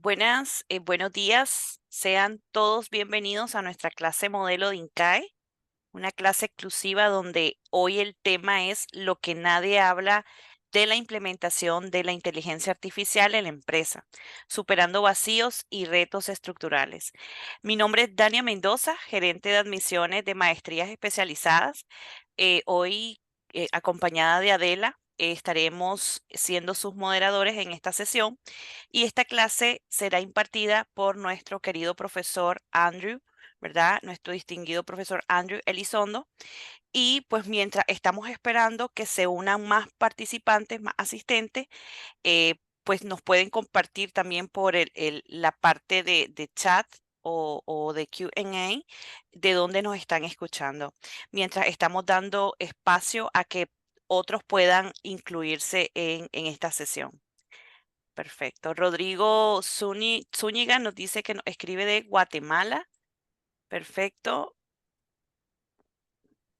Buenos días. Sean todos bienvenidos a nuestra clase modelo de INCAE, una clase exclusiva donde hoy el tema es lo que nadie habla de la implementación de la inteligencia artificial en la empresa, superando vacíos y retos estructurales. Mi nombre es Dania Mendoza, gerente de admisiones de maestrías especializadas. Hoy, acompañada de Adela, estaremos siendo sus moderadores en esta sesión y esta clase será impartida por nuestro querido profesor Andrew, ¿verdad? Nuestro distinguido profesor Andrew Elizondo. Y pues mientras estamos esperando que se unan más participantes, más asistentes, pues nos pueden compartir también por la parte de chat o de Q&A de dónde nos están escuchando. Mientras estamos dando espacio a que otros puedan incluirse en esta sesión. Perfecto. Rodrigo Zúñiga nos dice que nos escribe de Guatemala. Perfecto.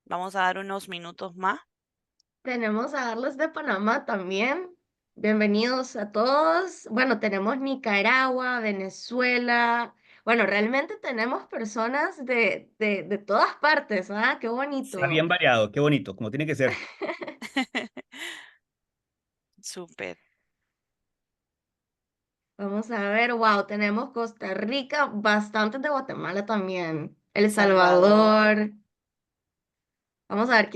Vamos a dar unos minutos más. Tenemos a Carlos de Panamá también. Bienvenidos a todos. Bueno, tenemos Nicaragua, Venezuela. Bueno, realmente tenemos personas de todas partes, ¿ah? Qué Está bonito. bien variado, qué bonito, como tiene que ser. Súper. Vamos a ver, wow, tenemos Costa Rica, bastantes de Guatemala también. El Salvador. Salvador. Vamos a ver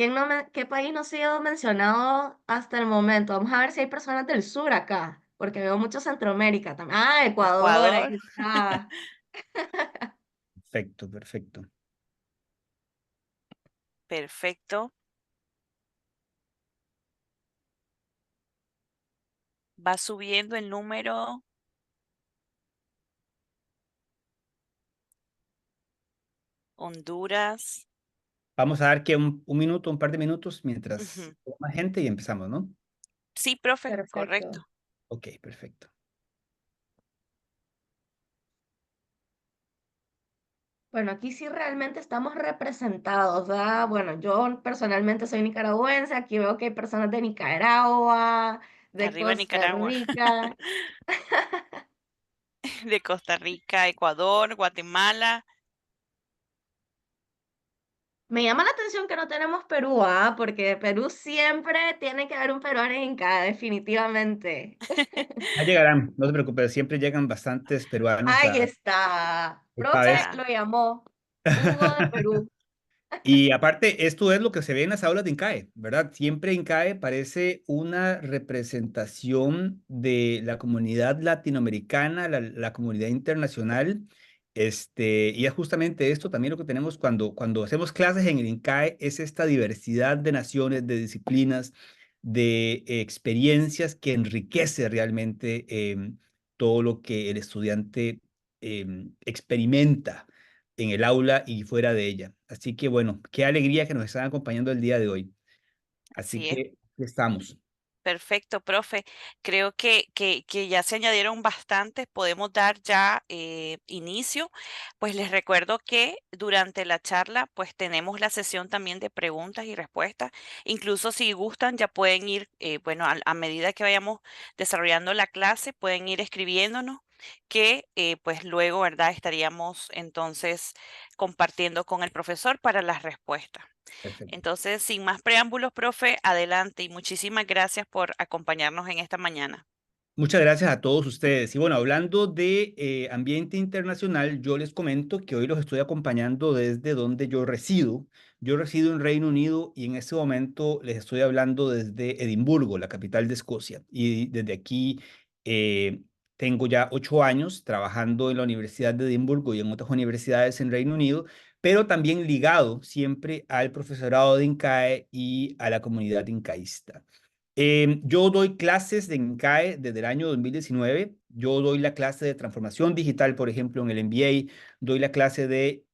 qué país no ha sido mencionado hasta el momento. Vamos a ver si hay personas del sur acá, porque veo mucho Centroamérica también. Ah, Ecuador, ahí Ecuador. está. Perfecto, perfecto. Perfecto. Va subiendo el número. Honduras. Vamos a dar que un minuto, un par de minutos mientras Ujú. más gente y empezamos, ¿no? Sí, profe, correcto. Perfecto. Ok, perfecto. Bueno, aquí sí realmente estamos representados, ¿verdad? Bueno, yo personalmente soy nicaragüense, aquí veo que hay personas de Nicaragua, de Arriba Costa Nicaragua. Rica. De Costa Rica, Ecuador, Guatemala. Me llama la atención que no tenemos Perú, ¿ah? Porque de Perú siempre tiene que haber un peruano en cada, definitivamente. Ya llegarán, no se preocupe, siempre llegan bastantes peruanos Ahí a está. esta Profe vez. Ya. lo llamó. Hugo de Perú. Y aparte, esto es lo que se ve en las aulas de INCAE, ¿verdad? Siempre INCAE parece una representación de la comunidad latinoamericana, la comunidad internacional. Y es justamente esto también lo que tenemos cuando hacemos clases en el INCAE, es esta diversidad de naciones, de disciplinas, de experiencias que enriquece realmente todo lo que el estudiante experimenta en el aula y fuera de ella. Así que bueno, qué alegría que nos están acompañando el día de hoy. Así Así es. que aquí estamos. Perfecto, profe. Creo que ya se añadieron bastantes. Podemos dar ya inicio. Pues les recuerdo que durante la charla, pues tenemos la sesión también de preguntas y respuestas. Incluso si gustan, ya pueden ir, bueno, a medida que vayamos desarrollando la clase, pueden ir escribiéndonos que pues luego, ¿verdad? Estaríamos entonces compartiendo con el profesor para las respuestas. Perfecto. Entonces, sin más preámbulos, profe, adelante y muchísimas gracias por acompañarnos en esta mañana. Muchas gracias a todos ustedes. Y bueno, hablando de ambiente internacional, yo les comento que hoy los estoy acompañando desde donde yo resido. Yo resido en Reino Unido y en este momento les estoy hablando desde Edimburgo, la capital de Escocia. Y desde aquí tengo ya 8 años trabajando en la Universidad de Edimburgo y en otras universidades en Reino Unido, pero también ligado siempre al profesorado de INCAE y a la comunidad incaísta. Yo doy clases de INCAE desde el año 2019. Yo doy la clase de transformación digital, por ejemplo, en el MBA. Doy la clase de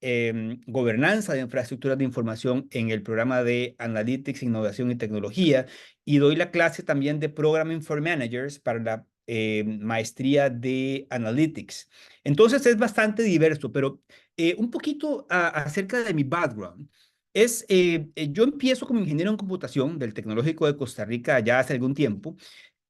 gobernanza de infraestructuras de información en el programa de Analytics, Innovación y Tecnología. Y doy la clase también de Programming for Managers para la maestría de Analytics. Entonces es bastante diverso, pero un poquito acerca de mi background. Yo empiezo como ingeniero en computación del Tecnológico de Costa Rica ya hace algún tiempo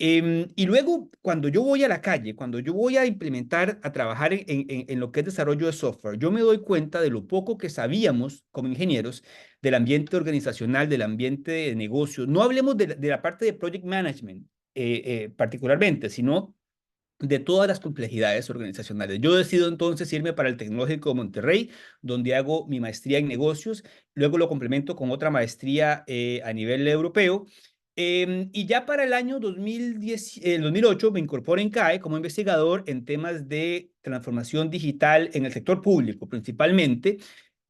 Y luego, cuando yo voy a la calle, cuando yo voy a implementar, a trabajar en lo que es desarrollo de software, yo me doy cuenta de lo poco que sabíamos como ingenieros del ambiente organizacional, del ambiente de negocio. No hablemos de la parte de project management particularmente, sino de todas las complejidades organizacionales. Yo decido entonces irme para el Tecnológico de Monterrey, donde hago mi maestría en negocios, luego lo complemento con otra maestría a nivel europeo. Y ya para el año 2008 me incorporé en CAE como investigador en temas de transformación digital en el sector público, principalmente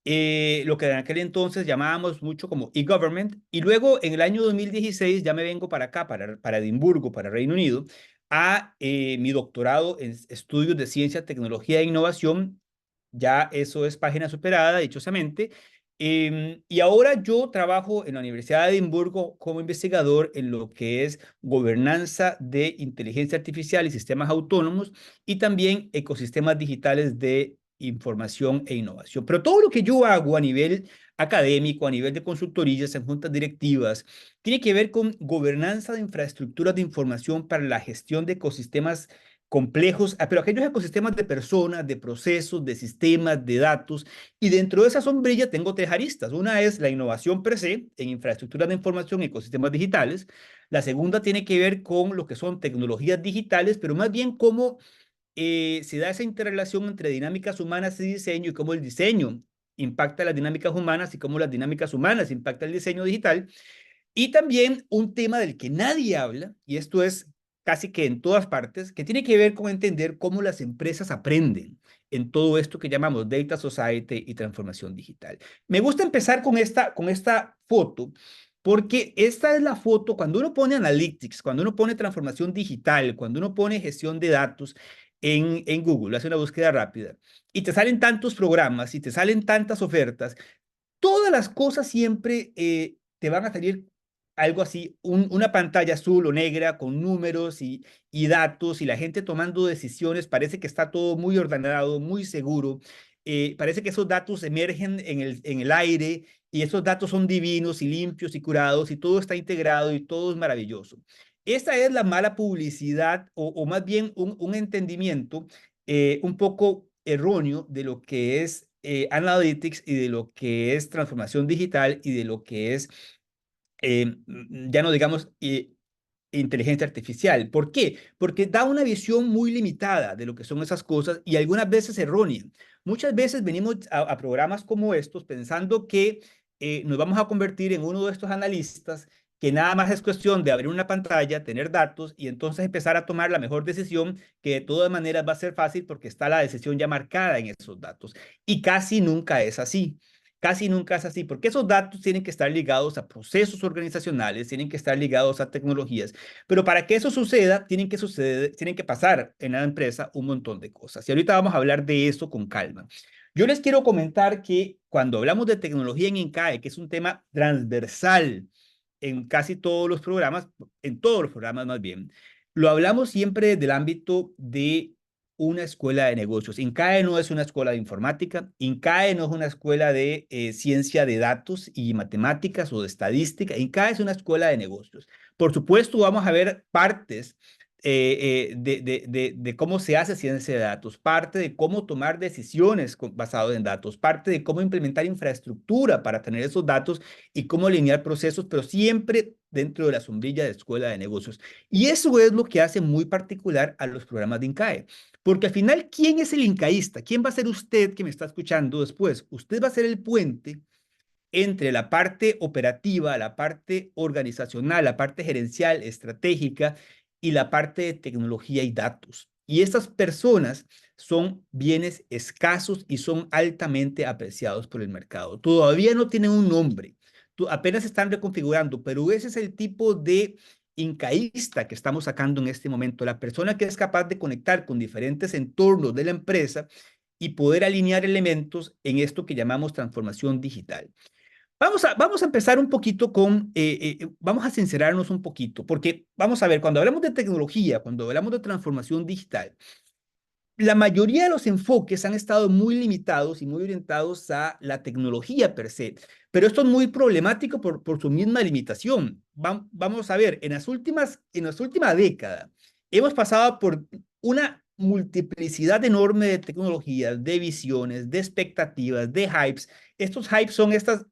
lo que en aquel entonces llamábamos mucho como e-government. Y luego en el año 2016 ya me vengo para acá, para Edimburgo, para Reino Unido, a mi doctorado en estudios de ciencia, tecnología e innovación. Ya eso es página superada, dichosamente. Y ahora yo trabajo en la Universidad de Edimburgo como investigador en lo que es gobernanza de inteligencia artificial y sistemas autónomos y también ecosistemas digitales de información e innovación. Pero todo lo que yo hago a nivel académico, a nivel de consultorías en juntas directivas, tiene que ver con gobernanza de infraestructuras de información para la gestión de ecosistemas complejos, pero aquellos ecosistemas de personas, de procesos, de sistemas, de datos, y dentro de esa sombrilla tengo tres aristas. Una es la innovación per se en infraestructuras de información y ecosistemas digitales. La segunda tiene que ver con lo que son tecnologías digitales, pero más bien cómo se da esa interrelación entre dinámicas humanas y diseño y cómo el diseño impacta las dinámicas humanas y cómo las dinámicas humanas impactan el diseño digital. Y también un tema del que nadie habla, y esto es casi que en todas partes, que tiene que ver con entender cómo las empresas aprenden en todo esto que llamamos Data Society y transformación digital. Me gusta empezar con esta foto, porque esta es la foto cuando uno pone Analytics, cuando uno pone transformación digital, cuando uno pone gestión de datos en Google, hace una búsqueda rápida, y te salen tantos programas y te salen tantas ofertas, todas las cosas siempre te van a salir algo así, una pantalla azul o negra con números y datos y la gente tomando decisiones. Parece que está todo muy ordenado, muy seguro. Parece que esos datos emergen en el aire y esos datos son divinos y limpios y curados y todo está integrado y todo es maravilloso. Esta es la mala publicidad o más bien un entendimiento un poco erróneo de lo que es analytics y de lo que es transformación digital y de lo que es, ya no digamos, inteligencia artificial. ¿Por qué? Porque da una visión muy limitada de lo que son esas cosas y algunas veces errónea. Muchas veces venimos a programas como estos pensando que nos vamos a convertir en uno de estos analistas que nada más es cuestión de abrir una pantalla, tener datos y entonces empezar a tomar la mejor decisión, que de todas maneras va a ser fácil porque está la decisión ya marcada en esos datos. Y casi nunca es así. Casi nunca es así, porque esos datos tienen que estar ligados a procesos organizacionales, tienen que estar ligados a tecnologías, pero para que eso suceda, tienen que pasar en la empresa un montón de cosas. Y ahorita vamos a hablar de eso con calma. Yo les quiero comentar que cuando hablamos de tecnología en INCAE, que es un tema transversal en casi todos los programas, en todos los programas más bien, lo hablamos siempre desde el ámbito de una escuela de negocios. INCAE no es una escuela de informática, INCAE no es una escuela de ciencia de datos y matemáticas o de estadística, INCAE es una escuela de negocios. Por supuesto, vamos a ver partes de cómo se hace ciencia de datos, parte de cómo tomar decisiones basadas en datos, parte de cómo implementar infraestructura para tener esos datos y cómo alinear procesos, pero siempre dentro de la sombrilla de escuela de negocios. Y eso es lo que hace muy particular a los programas de INCAE. Porque al final, ¿quién es el incaísta? ¿Quién va a ser usted que me está escuchando después? Usted va a ser el puente entre la parte operativa, la parte organizacional, la parte gerencial, estratégica y la parte de tecnología y datos. Y estas personas son bienes escasos y son altamente apreciados por el mercado. Todavía no tienen un nombre, apenas están reconfigurando, pero ese es el tipo de incaísta que estamos sacando en este momento, la persona que es capaz de conectar con diferentes entornos de la empresa y poder alinear elementos en esto que llamamos transformación digital. Vamos a empezar un poquito vamos a sincerarnos un poquito, porque vamos a ver, cuando hablamos de tecnología, cuando hablamos de transformación digital, la mayoría de los enfoques han estado muy limitados y muy orientados a la tecnología per se, pero esto es muy problemático por su misma limitación. Vamos a ver, en la última década hemos pasado por una multiplicidad enorme de tecnologías, de visiones, de expectativas, de hypes. Estos hypes son estas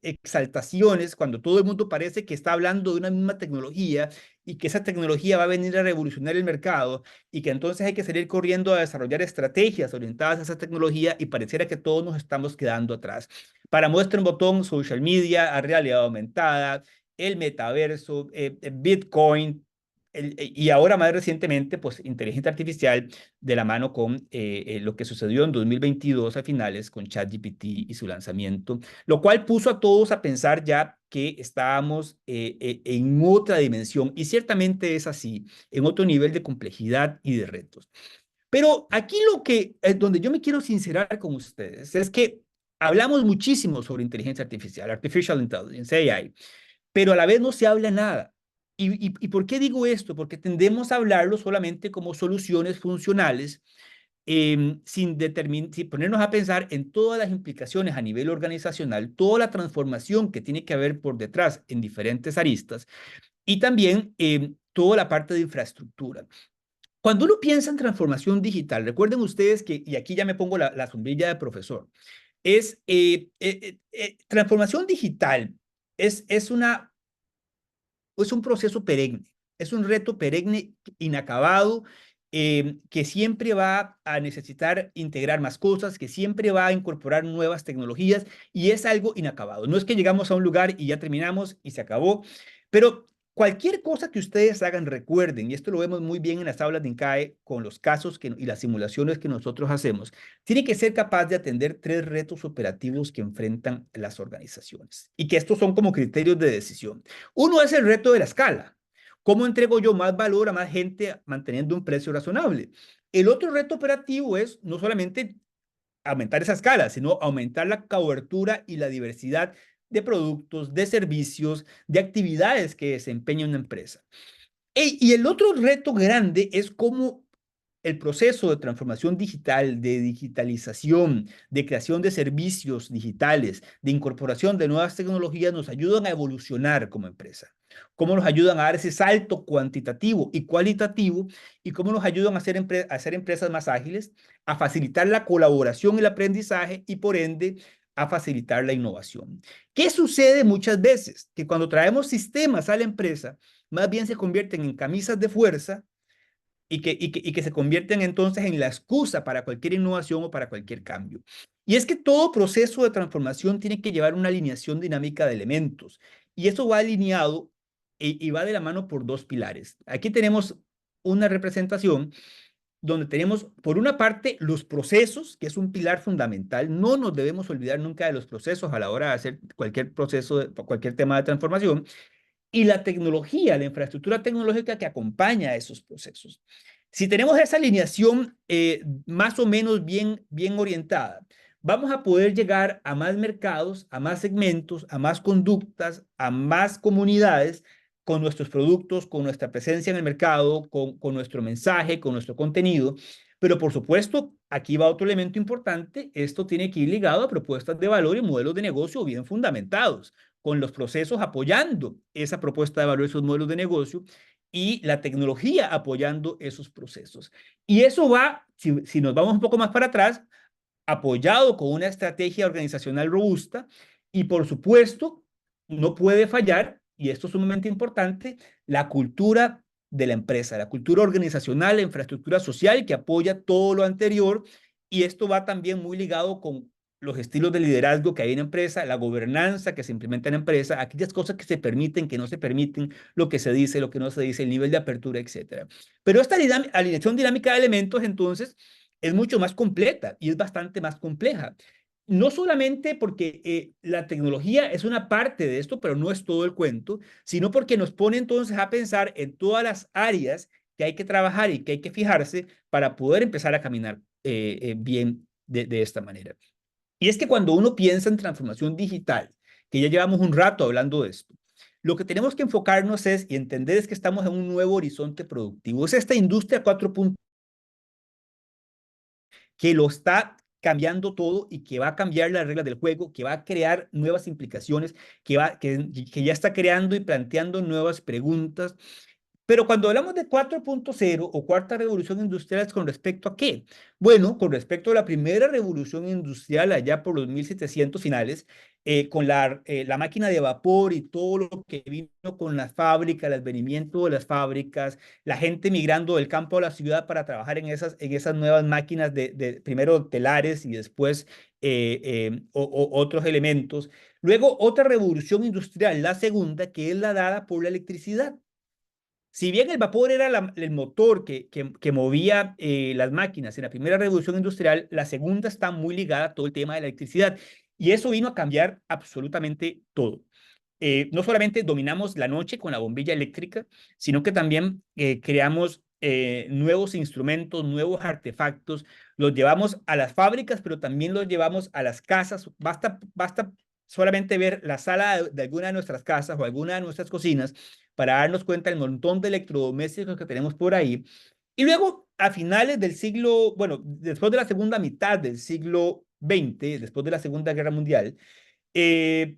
exaltaciones cuando todo el mundo parece que está hablando de una misma tecnología y que esa tecnología va a venir a revolucionar el mercado y que entonces hay que salir corriendo a desarrollar estrategias orientadas a esa tecnología y pareciera que todos nos estamos quedando atrás. Para muestra un botón, social media, a realidad aumentada, el metaverso, Bitcoin, y ahora más recientemente, pues inteligencia artificial de la mano con lo que sucedió en 2022 a finales con ChatGPT y su lanzamiento, lo cual puso a todos a pensar ya que estábamos en otra dimensión y ciertamente es así, en otro nivel de complejidad y de retos. Pero aquí donde yo me quiero sincerar con ustedes es que hablamos muchísimo sobre inteligencia artificial, artificial intelligence, AI, pero a la vez no se habla nada. ¿Y por qué digo esto? Porque tendemos a hablarlo solamente como soluciones funcionales, sin ponernos a pensar en todas las implicaciones a nivel organizacional, toda la transformación que tiene que haber por detrás en diferentes aristas y también toda la parte de infraestructura. Cuando uno piensa en transformación digital, recuerden ustedes que, y aquí ya me pongo la sombrilla de profesor, transformación digital es un proceso perenne, es un reto perenne, inacabado, que siempre va a necesitar integrar más cosas, que siempre va a incorporar nuevas tecnologías y es algo inacabado. No es que llegamos a un lugar y ya terminamos y se acabó, pero cualquier cosa que ustedes hagan, recuerden, y esto lo vemos muy bien en las aulas de INCAE con los casos y las simulaciones que nosotros hacemos, tiene que ser capaz de atender 3 retos operativos que enfrentan las organizaciones y que estos son como criterios de decisión. Uno es el reto de la escala. ¿Cómo entrego yo más valor a más gente manteniendo un precio razonable? El otro reto operativo es no solamente aumentar esa escala, sino aumentar la cobertura y la diversidad de productos, de servicios, de actividades que desempeña una empresa. Y el otro reto grande es cómo el proceso de transformación digital, de digitalización, de creación de servicios digitales, de incorporación de nuevas tecnologías nos ayudan a evolucionar como empresa. Cómo nos ayudan a dar ese salto cuantitativo y cualitativo y cómo nos ayudan a hacer empresas más ágiles, a facilitar la colaboración y el aprendizaje y por ende a facilitar la innovación. ¿Qué sucede muchas veces? Que cuando traemos sistemas a la empresa, más bien se convierten en camisas de fuerza y que se convierten entonces en la excusa para cualquier innovación o para cualquier cambio. Y es que todo proceso de transformación tiene que llevar una alineación dinámica de elementos y eso va alineado y va de la mano por 2 pilares. Aquí tenemos una representación donde tenemos, por una parte, los procesos, que es un pilar fundamental. No nos debemos olvidar nunca de los procesos a la hora de hacer cualquier proceso, cualquier tema de transformación y la tecnología, la infraestructura tecnológica que acompaña a esos procesos. Si tenemos esa alineación más o menos bien orientada, vamos a poder llegar a más mercados, a más segmentos, a más conductas, a más comunidades con nuestros productos, con nuestra presencia en el mercado, con nuestro mensaje, con nuestro contenido. Pero por supuesto, aquí va otro elemento importante. Esto tiene que ir ligado a propuestas de valor y modelos de negocio bien fundamentados, con los procesos apoyando esa propuesta de valor, esos modelos de negocio y la tecnología apoyando esos procesos. Y eso va, si nos vamos un poco más para atrás, apoyado con una estrategia organizacional robusta y por supuesto no puede fallar, y esto es sumamente importante, la cultura de la empresa, la cultura organizacional, la infraestructura social que apoya todo lo anterior y esto va también muy ligado con los estilos de liderazgo que hay en la empresa, la gobernanza que se implementa en la empresa, aquellas cosas que se permiten, que no se permiten, lo que se dice, lo que no se dice, el nivel de apertura, etcétera. Pero esta alineación dinámica de elementos, entonces, es mucho más completa y es bastante más compleja. No solamente porque la tecnología es una parte de esto, pero no es todo el cuento, sino porque nos pone entonces a pensar en todas las áreas que hay que trabajar y que hay que fijarse para poder empezar a caminar bien de esta manera. Y es que cuando uno piensa en transformación digital, que ya llevamos un rato hablando de esto, lo que tenemos que enfocarnos es y entender es que estamos en un nuevo horizonte productivo. Es esta industria 4.0 que lo está cambiando todo y que va a cambiar las reglas del juego, que va a crear nuevas implicaciones, que ya está creando y planteando nuevas preguntas. Pero cuando hablamos de 4.0 o cuarta revolución industrial, ¿es con respecto a qué? Bueno, con respecto a la primera revolución industrial allá por los 1700 finales, con la máquina de vapor y todo lo que vino con las fábricas, el advenimiento de las fábricas, la gente migrando del campo a la ciudad para trabajar en esas nuevas máquinas primero telares y después otros elementos. Luego, otra revolución industrial, la segunda, que es la dada por la electricidad. Si bien el vapor era el motor que movía las máquinas en la primera revolución industrial, la segunda está muy ligada a todo el tema de la electricidad. Y eso vino a cambiar absolutamente todo. No solamente dominamos la noche con la bombilla eléctrica, sino que también creamos nuevos instrumentos, nuevos artefactos, los llevamos a las fábricas, pero también los llevamos a las casas. Basta solamente ver la sala de alguna de nuestras casas o alguna de nuestras cocinas para darnos cuenta del montón de electrodomésticos que tenemos por ahí. Y luego, a finales del siglo, bueno, después de la segunda mitad del siglo XX, después de la Segunda Guerra Mundial, eh,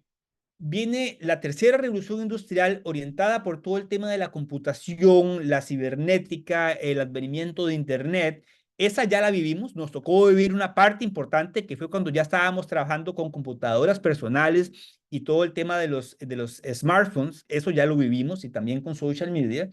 viene la tercera revolución industrial orientada por todo el tema de la computación, la cibernética, el advenimiento de Internet. Esa ya la vivimos, nos tocó vivir una parte importante que fue cuando ya estábamos trabajando con computadoras personales y todo el tema de los smartphones, eso ya lo vivimos y también con social media.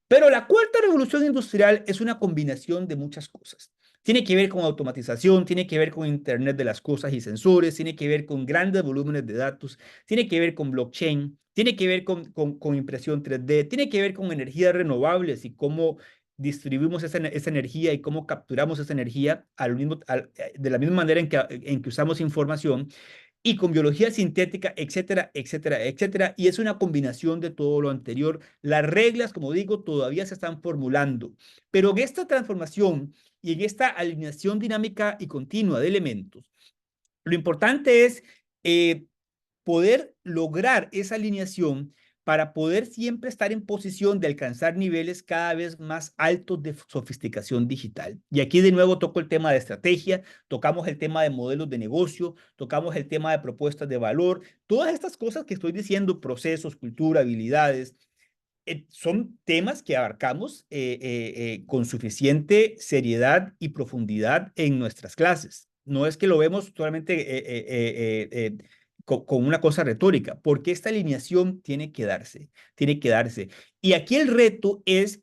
Pero la cuarta revolución industrial es una combinación de muchas cosas. Tiene que ver con automatización, tiene que ver con Internet de las cosas y sensores, tiene que ver con grandes volúmenes de datos, tiene que ver con blockchain, tiene que ver con impresión 3D, tiene que ver con energías renovables y cómo distribuimos esa energía y cómo capturamos esa energía de la misma manera en que usamos información y con biología sintética, etcétera, etcétera, etcétera. Y es una combinación de todo lo anterior. Las reglas, como digo, todavía se están formulando, pero en esta transformación y en esta alineación dinámica y continua de elementos, lo importante es poder lograr esa alineación para poder siempre estar en posición de alcanzar niveles cada vez más altos de sofisticación digital. Y aquí de nuevo toco el tema de estrategia, tocamos el tema de modelos de negocio, tocamos el tema de propuestas de valor, todas estas cosas que estoy diciendo, procesos, cultura, habilidades, son temas que abarcamos con suficiente seriedad y profundidad en nuestras clases. No es que lo vemos solamente con una cosa retórica, porque esta alineación tiene que darse, tiene que darse. Y aquí el reto es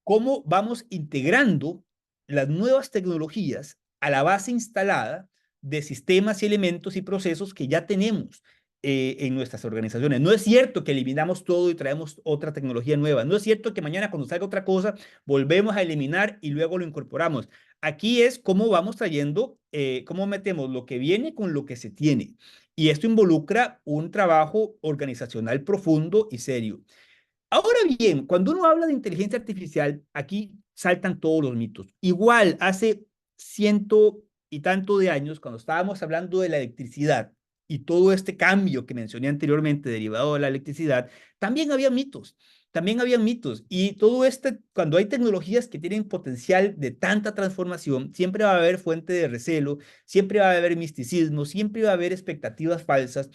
cómo vamos integrando las nuevas tecnologías a la base instalada de sistemas y elementos y procesos que ya tenemos en nuestras organizaciones. No es cierto que eliminamos todo y traemos otra tecnología nueva. No es cierto que mañana cuando salga otra cosa volvemos a eliminar y luego lo incorporamos. Aquí es cómo vamos trayendo, cómo metemos lo que viene con lo que se tiene. Y esto involucra un trabajo organizacional profundo y serio. Ahora bien, cuando uno habla de inteligencia artificial, aquí saltan todos los mitos. Igual, hace ciento y tanto de años, cuando estábamos hablando de la electricidad y todo este cambio que mencioné anteriormente derivado de la electricidad, también había mitos, también había mitos. Y todo este, cuando hay tecnologías que tienen potencial de tanta transformación, siempre va a haber fuente de recelo, siempre va a haber misticismo, siempre va a haber expectativas falsas.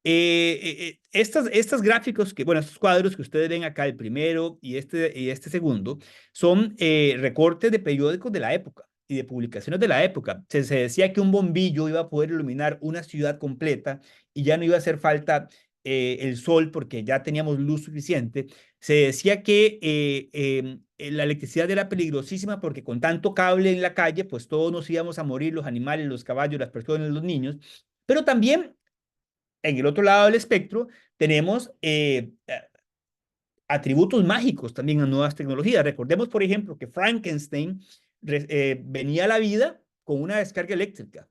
Estas gráficos bueno, estos cuadros que ustedes ven acá, el primero y este segundo, son recortes de periódicos de la época y de publicaciones de la época. Se decía que un bombillo iba a poder iluminar una ciudad completa y ya no iba a hacer falta el sol porque ya teníamos luz suficiente. Se decía que la electricidad era peligrosísima porque con tanto cable en la calle, pues todos nos íbamos a morir, los animales, los caballos, las personas, los niños. Pero también en el otro lado del espectro tenemos atributos mágicos también a nuevas tecnologías. Recordemos, por ejemplo, que Frankenstein venía a la vida con una descarga eléctrica.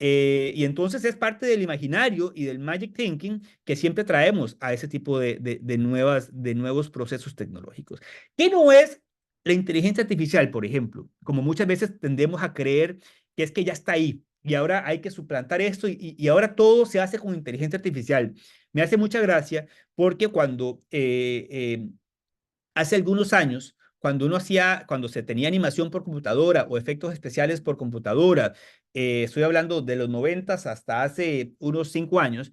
Y entonces es parte del imaginario y del magic thinking que siempre traemos a ese tipo de nuevos procesos tecnológicos. ¿Qué no es la inteligencia artificial, por ejemplo? Como muchas veces tendemos a creer que es que ya está ahí y ahora hay que suplantar esto y ahora todo se hace con inteligencia artificial. Me hace mucha gracia porque cuando hace algunos años, cuando se tenía animación por computadora o efectos especiales por computadora, estoy hablando de los 90 hasta hace unos 5 años,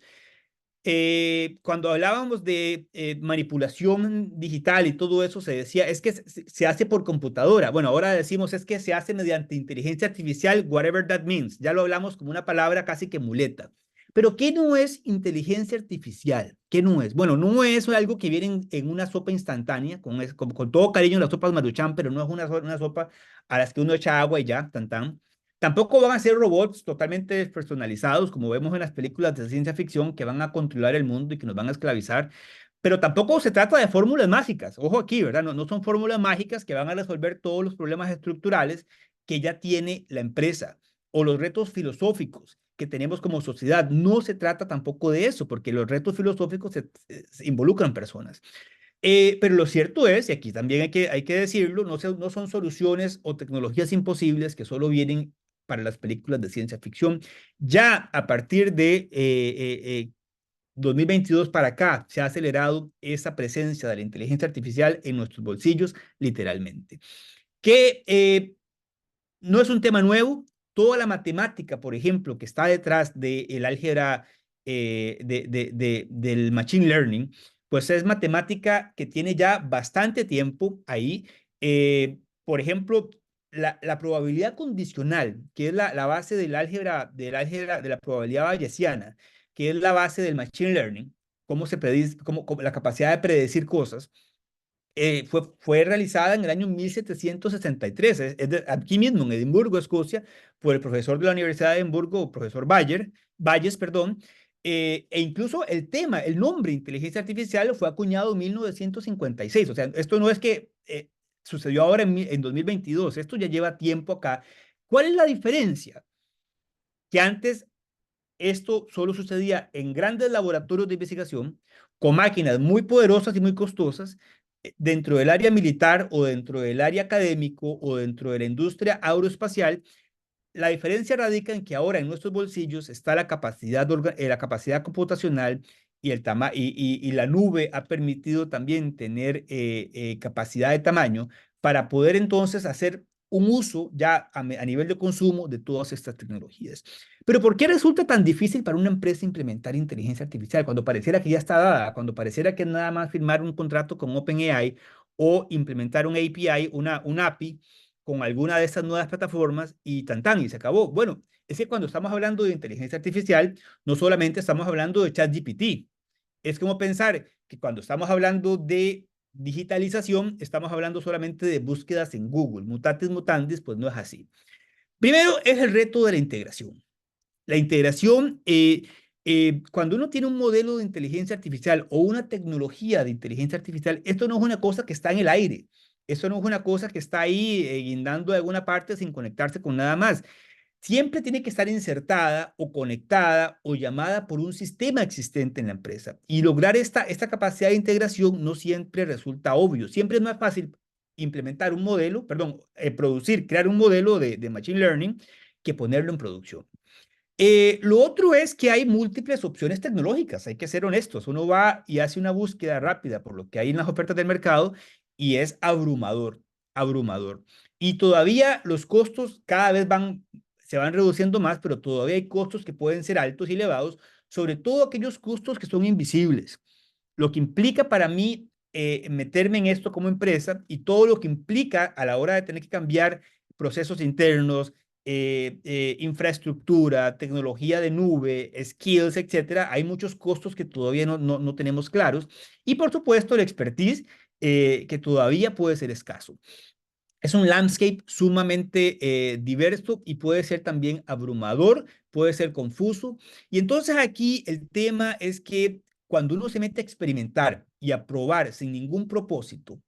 cuando hablábamos de manipulación digital y todo eso, se decía, es que se hace por computadora. Bueno, ahora decimos, es que se hace mediante inteligencia artificial, whatever that means. Ya lo hablamos como una palabra casi que muleta. Pero, ¿qué no es inteligencia artificial? ¿Qué no es? Bueno, no es algo que viene en una sopa instantánea, con todo cariño las sopas Maruchan, pero no es una sopa a las que uno echa agua y ya, tan tan. Tampoco van a ser robots totalmente despersonalizados, como vemos en las películas de ciencia ficción, que van a controlar el mundo y que nos van a esclavizar. Pero tampoco se trata de fórmulas mágicas. Ojo aquí, ¿verdad? No, no son fórmulas mágicas que van a resolver todos los problemas estructurales que ya tiene la empresa o los retos filosóficos que tenemos como sociedad. No se trata tampoco de eso, porque los retos filosóficos se involucran personas. Pero lo cierto es, y aquí también hay que decirlo, no son soluciones o tecnologías imposibles que solo vienen para las películas de ciencia ficción. Ya a partir de 2022 para acá se ha acelerado esa presencia de la inteligencia artificial en nuestros bolsillos, literalmente. Que no es un tema nuevo. Toda la matemática, por ejemplo, que está detrás del álgebra, del machine learning, pues es matemática que tiene ya bastante tiempo ahí. Por ejemplo, la probabilidad condicional, que es la base del álgebra de la probabilidad bayesiana, que es la base del machine learning, cómo se predice, cómo la capacidad de predecir cosas, fue realizada en el año 1763, aquí mismo en Edimburgo, Escocia, por el profesor de la Universidad de Edimburgo, profesor Bayes, perdón, e incluso el nombre inteligencia artificial fue acuñado en 1956. O sea, esto no es que sucedió ahora en 2022, esto ya lleva tiempo acá. ¿Cuál es la diferencia? Que antes esto solo sucedía en grandes laboratorios de investigación con máquinas muy poderosas y muy costosas dentro del área militar o dentro del área académico o dentro de la industria aeroespacial. La diferencia radica en que ahora en nuestros bolsillos está la capacidad computacional y la nube ha permitido también tener capacidad de tamaño para poder entonces hacer un uso ya a nivel de consumo de todas estas tecnologías. Pero ¿por qué resulta tan difícil para una empresa implementar inteligencia artificial cuando pareciera que ya está dada, cuando pareciera que nada más firmar un contrato con OpenAI o implementar un API, un API con alguna de estas nuevas plataformas y tan tan, y se acabó? Bueno, es que cuando estamos hablando de inteligencia artificial, no solamente estamos hablando de ChatGPT, es como pensar que cuando estamos hablando de digitalización, estamos hablando solamente de búsquedas en Google. Mutatis mutandis, pues no es así. Primero es el reto de la integración. La integración, cuando uno tiene un modelo de inteligencia artificial o una tecnología de inteligencia artificial, esto no es una cosa que está en el aire. Eso no es una cosa que está ahí guindando de alguna parte sin conectarse con nada más. Siempre tiene que estar insertada o conectada o llamada por un sistema existente en la empresa. Y lograr esta capacidad de integración no siempre resulta obvio. Siempre es más fácil implementar un modelo, perdón, crear un modelo de Machine Learning que ponerlo en producción. Lo otro es que hay múltiples opciones tecnológicas, hay que ser honestos. Uno va y hace una búsqueda rápida por lo que hay en las ofertas del mercado y es abrumador, abrumador. Y todavía los costos cada vez se van reduciendo más, pero todavía hay costos que pueden ser altos y elevados, sobre todo aquellos costos que son invisibles. Lo que implica para mí meterme en esto como empresa y todo lo que implica a la hora de tener que cambiar procesos internos, infraestructura, tecnología de nube, skills, etcétera. Hay muchos costos que todavía no tenemos claros. Y por supuesto, el expertise que todavía puede ser escaso. Es un landscape sumamente diverso y puede ser también abrumador, puede ser confuso. Y entonces aquí el tema es que cuando uno se mete a experimentar y a probar sin ningún propósito,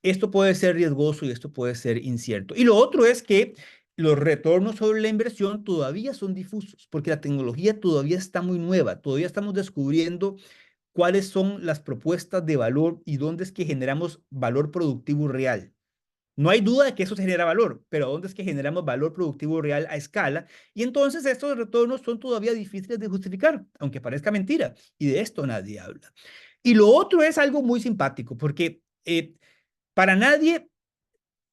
esto puede ser riesgoso y esto puede ser incierto. Y lo otro es que los retornos sobre la inversión todavía son difusos, porque la tecnología todavía está muy nueva, todavía estamos descubriendo cuáles son las propuestas de valor y dónde es que generamos valor productivo real. No hay duda de que eso genera valor, pero ¿dónde es que generamos valor productivo real a escala? Y entonces estos retornos son todavía difíciles de justificar, aunque parezca mentira, y de esto nadie habla. Y lo otro es algo muy simpático, porque para nadie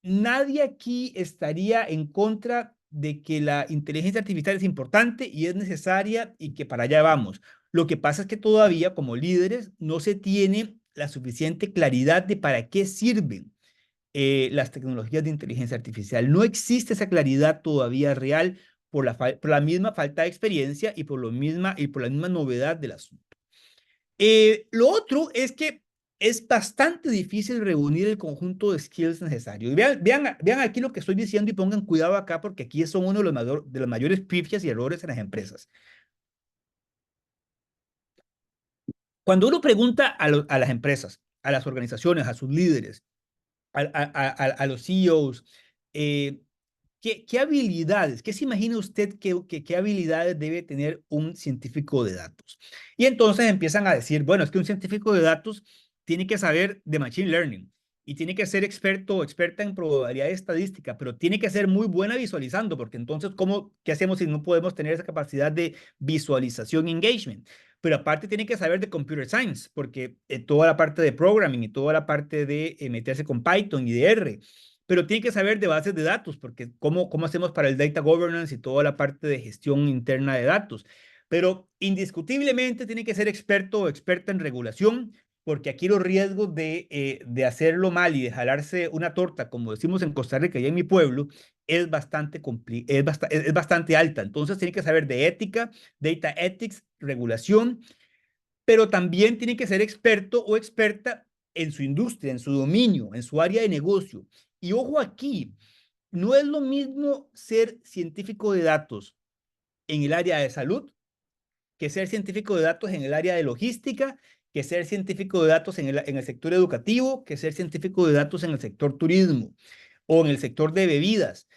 nadie aquí estaría en contra de que la inteligencia artificial es importante y es necesaria y que para allá vamos. Lo que pasa es que todavía como líderes no se tiene la suficiente claridad de para qué sirven las tecnologías de inteligencia artificial. No existe esa claridad todavía real por la misma falta de experiencia y por la misma novedad del asunto. Lo otro es que es bastante difícil reunir el conjunto de skills necesarios. Vean aquí lo que estoy diciendo y pongan cuidado acá porque aquí son uno de los mayores pifias y errores en las empresas. Cuando uno pregunta a las empresas, a las organizaciones, a sus líderes, a los CEOs, ¿qué habilidades, qué se imagina usted qué habilidades debe tener un científico de datos? Y entonces empiezan a decir, bueno, es que un científico de datos tiene que saber de Machine Learning y tiene que ser experto o experta en probabilidad estadística, pero tiene que ser muy buena visualizando, porque entonces, ¿qué hacemos si no podemos tener esa capacidad de visualización y engagement? Pero aparte tiene que saber de computer science, porque toda la parte de programming y toda la parte de meterse con Python y de R, pero tiene que saber de bases de datos, porque ¿cómo hacemos para el data governance y toda la parte de gestión interna de datos? Pero indiscutiblemente tiene que ser experto o experta en regulación, porque aquí los riesgos de hacerlo mal y de jalarse una torta, como decimos en Costa Rica y en mi pueblo, es bastante alta. Entonces tiene que saber de ética, data ethics, regulación, pero también tiene que ser experto o experta en su industria, en su dominio, en su área de negocio. Y ojo aquí, no es lo mismo ser científico de datos en el área de salud que ser científico de datos en el área de logística, que ser científico de datos en el sector educativo, que ser científico de datos en el sector turismo o en el sector de bebidas.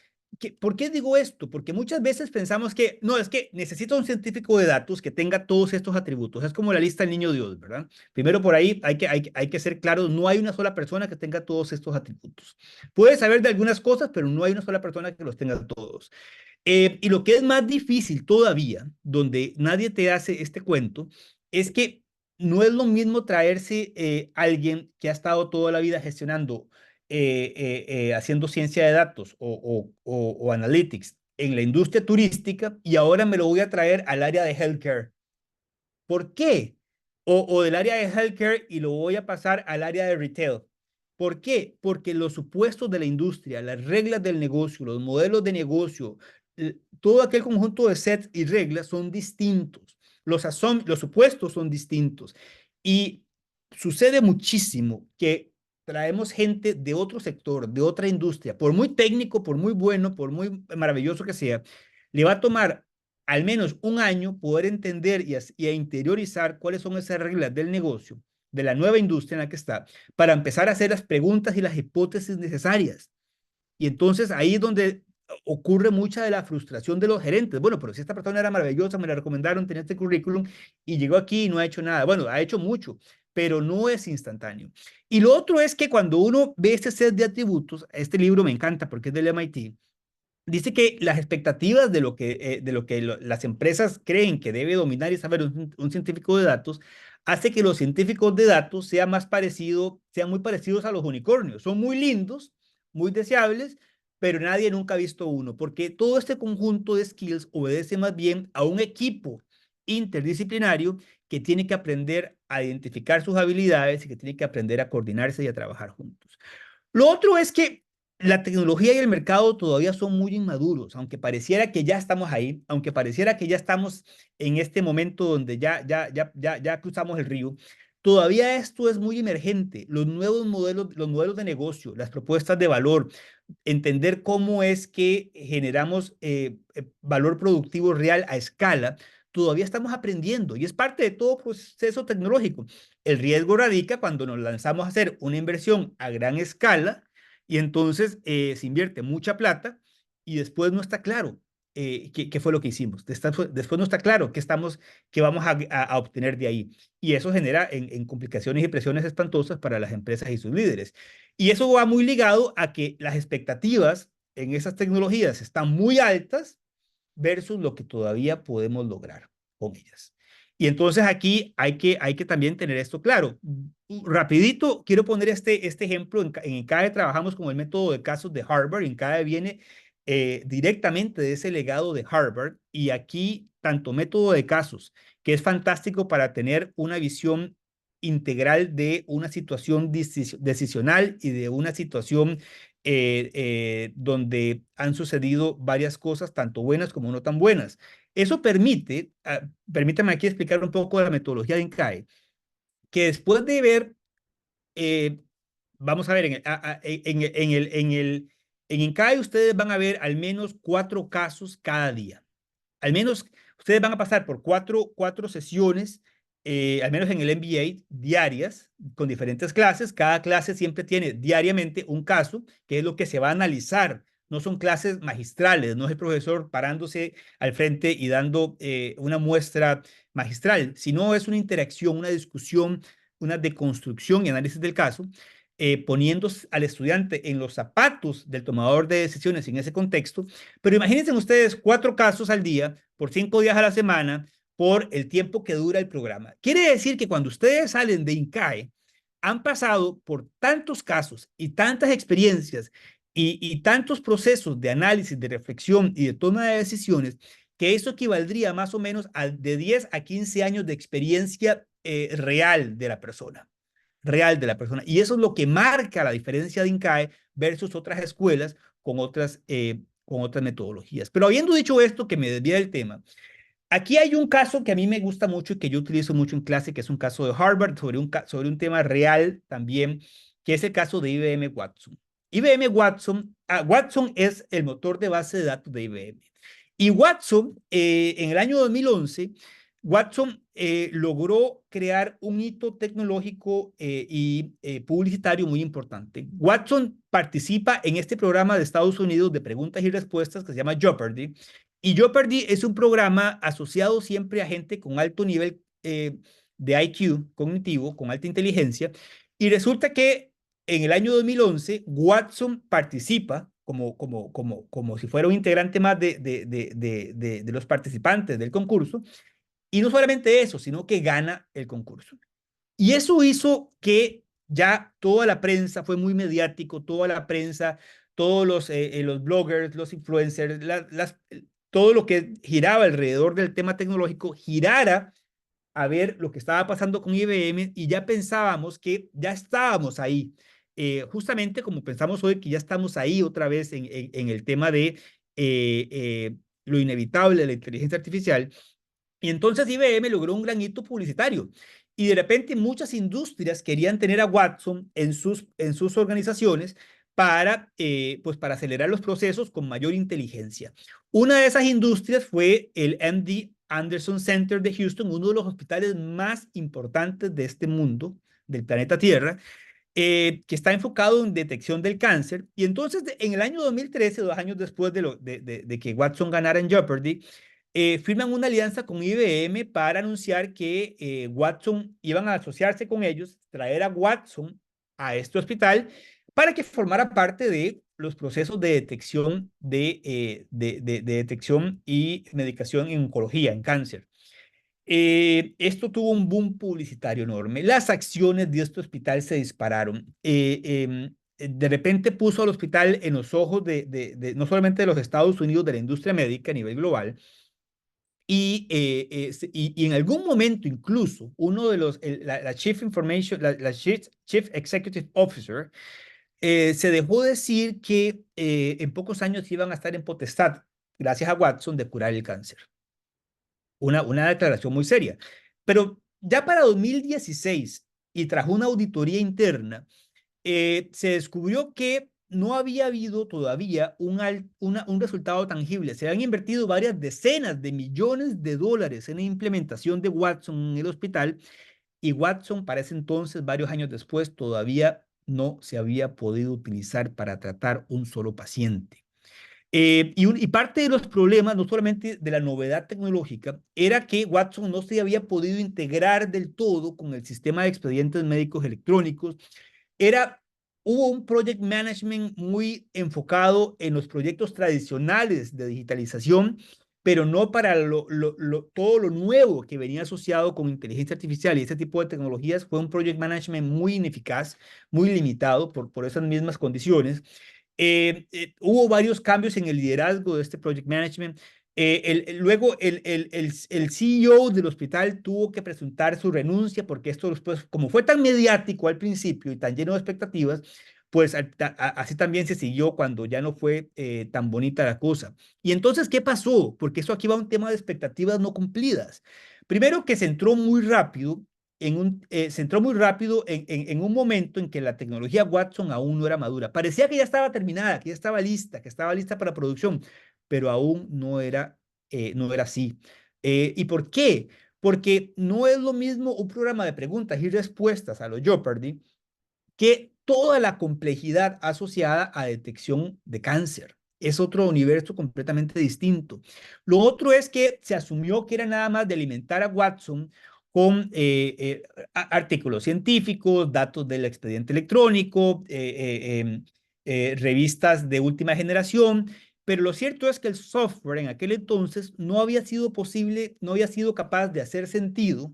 ¿Por qué digo esto? Porque muchas veces pensamos que, no, es que necesito un científico de datos que tenga todos estos atributos. Es como la lista del niño Dios, ¿verdad? Primero por ahí hay que ser claros, no hay una sola persona que tenga todos estos atributos. Puede saber de algunas cosas, pero no hay una sola persona que los tenga todos. Y lo que es más difícil todavía, donde nadie te hace este cuento, es que no es lo mismo traerse alguien que ha estado toda la vida gestionando, haciendo ciencia de datos o analytics en la industria turística y ahora me lo voy a traer al área de healthcare. ¿Por qué? O del área de healthcare y lo voy a pasar al área de retail. ¿Por qué? Porque los supuestos de la industria, las reglas del negocio, los modelos de negocio, todo aquel conjunto de sets y reglas son distintos. Los supuestos son distintos. Y sucede muchísimo que traemos gente de otro sector, de otra industria, por muy técnico, por muy bueno, por muy maravilloso que sea, le va a tomar al menos un año poder entender y a interiorizar cuáles son esas reglas del negocio, de la nueva industria en la que está, para empezar a hacer las preguntas y las hipótesis necesarias. Y entonces ahí es donde ocurre mucha de la frustración de los gerentes. Bueno, pero si esta persona era maravillosa, me la recomendaron, tenía este currículum y llegó aquí y no ha hecho nada. Bueno, ha hecho mucho, pero no es instantáneo. Y lo otro es que cuando uno ve este set de atributos, este libro me encanta porque es del MIT, dice que las expectativas de lo que las empresas creen que debe dominar y saber un científico de datos hace que los científicos de datos sean muy parecidos a los unicornios. Son muy lindos, muy deseables, pero nadie nunca ha visto uno, porque todo este conjunto de skills obedece más bien a un equipo interdisciplinario que tiene que aprender a identificar sus habilidades y que tiene que aprender a coordinarse y a trabajar juntos. Lo otro es que la tecnología y el mercado todavía son muy inmaduros, aunque pareciera que ya estamos ahí, aunque pareciera que ya estamos en este momento donde ya cruzamos el río, todavía esto es muy emergente. Los modelos de negocio, las propuestas de valor, entender cómo es que generamos valor productivo real a escala, todavía estamos aprendiendo y es parte de todo proceso tecnológico. El riesgo radica cuando nos lanzamos a hacer una inversión a gran escala y entonces se invierte mucha plata y después no está claro qué fue lo que hicimos. Después no está claro qué vamos a obtener de ahí. Y eso genera en complicaciones y presiones espantosas para las empresas y sus líderes. Y eso va muy ligado a que las expectativas en esas tecnologías están muy altas versus lo que todavía podemos lograr con ellas. Y entonces aquí hay que también tener esto claro. Rapidito, quiero poner este ejemplo. En INCAE trabajamos con el método de casos de Harvard. INCAE viene directamente de ese legado de Harvard. Y aquí, tanto método de casos, que es fantástico para tener una visión integral de una situación decisional y de una situación donde han sucedido varias cosas, tanto buenas como no tan buenas. Eso permite, permítame aquí explicar un poco de la metodología de INCAE, que después de ver, eh, vamos a ver, en INCAE ustedes van a ver al menos 4 casos cada día. Al menos ustedes van a pasar por cuatro sesiones, al menos en el MBA, diarias, con diferentes clases. Cada clase siempre tiene diariamente un caso, que es lo que se va a analizar. No son clases magistrales, no es el profesor parándose al frente y dando una muestra magistral, sino es una interacción, una discusión, una deconstrucción y análisis del caso, poniendo al estudiante en los zapatos del tomador de decisiones en ese contexto. Pero imagínense ustedes 4 casos al día, por 5 días a la semana, por el tiempo que dura el programa. Quiere decir que cuando ustedes salen de INCAE, han pasado por tantos casos y tantas experiencias y tantos procesos de análisis, de reflexión y de toma de decisiones, que eso equivaldría más o menos a de 10 a 15 años de experiencia real de la persona. Real de la persona. Y eso es lo que marca la diferencia de INCAE versus otras escuelas con otras metodologías. Pero habiendo dicho esto, que me desvía del tema, aquí hay un caso que a mí me gusta mucho y que yo utilizo mucho en clase, que es un caso de Harvard sobre un tema real también, que es el caso de IBM Watson. IBM Watson, Watson es el motor de base de datos de IBM. Y Watson, en el año 2011, Watson logró crear un hito tecnológico y publicitario muy importante. Watson participa en este programa de Estados Unidos de preguntas y respuestas que se llama Jeopardy. Y Jeopardy es un programa asociado siempre a gente con alto nivel de IQ cognitivo, con alta inteligencia. Y resulta que en el año 2011, Watson participa como si fuera un integrante más de los participantes del concurso. Y no solamente eso, sino que gana el concurso. Y eso hizo que ya toda la prensa fue muy mediático, toda la prensa, todos los bloggers, los influencers, todo lo que giraba alrededor del tema tecnológico girara a ver lo que estaba pasando con IBM y ya pensábamos que ya estábamos ahí. Justamente como pensamos hoy que ya estamos ahí otra vez en el tema de lo inevitable de la inteligencia artificial. Y entonces IBM logró un gran hito publicitario. Y de repente muchas industrias querían tener a Watson en sus organizaciones pues para acelerar los procesos con mayor inteligencia. Una de esas industrias fue el MD Anderson Center de Houston, uno de los hospitales más importantes de este mundo, del planeta Tierra, que está enfocado en detección del cáncer. Y entonces, en el año 2013, 2 años después de que Watson ganara en Jeopardy, firman una alianza con IBM para anunciar que Watson iban a asociarse con ellos, traer a Watson a este hospital para que formara parte de los procesos de detección de detección y medicación en oncología, en cáncer. Esto tuvo un boom publicitario enorme. Las acciones de este hospital se dispararon. De repente puso al hospital en los ojos no solamente de los Estados Unidos, de la industria médica a nivel global. Y en algún momento incluso uno de la Chief Information, la Chief Executive Officer, se dejó decir que en pocos años iban a estar en potestad, gracias a Watson, de curar el cáncer. Una declaración muy seria. Pero ya para 2016 y tras una auditoría interna, se descubrió que no había habido todavía un resultado tangible. Se han invertido varias decenas de millones de dólares en la implementación de Watson en el hospital y Watson para ese entonces, varios años después, todavía no se había podido utilizar para tratar un solo paciente. Y parte de los problemas, no solamente de la novedad tecnológica, era que Watson no se había podido integrar del todo con el sistema de expedientes médicos electrónicos. Hubo un project management muy enfocado en los proyectos tradicionales de digitalización, pero no para todo lo nuevo que venía asociado con inteligencia artificial y este tipo de tecnologías. Fue un project management muy ineficaz, muy limitado por esas mismas condiciones. Hubo varios cambios en el liderazgo de este project management. Luego el CEO del hospital tuvo que presentar su renuncia porque esto después, como fue tan mediático al principio y tan lleno de expectativas, pues así también se siguió cuando ya no fue tan bonita la cosa. Y entonces, ¿qué pasó? Porque eso aquí va un tema de expectativas no cumplidas. Primero que se entró muy rápido se entró muy rápido en un momento en que la tecnología Watson aún no era madura. Parecía que ya estaba terminada, que ya estaba lista, que estaba lista para producción, pero aún no era así. ¿Y por qué? Porque no es lo mismo un programa de preguntas y respuestas a lo Jeopardy que toda la complejidad asociada a detección de cáncer. Es otro universo completamente distinto. Lo otro es que se asumió que era nada más de alimentar a Watson con artículos científicos, datos del expediente electrónico, revistas de última generación, pero lo cierto es que el software en aquel entonces no había sido posible, no había sido capaz de hacer sentido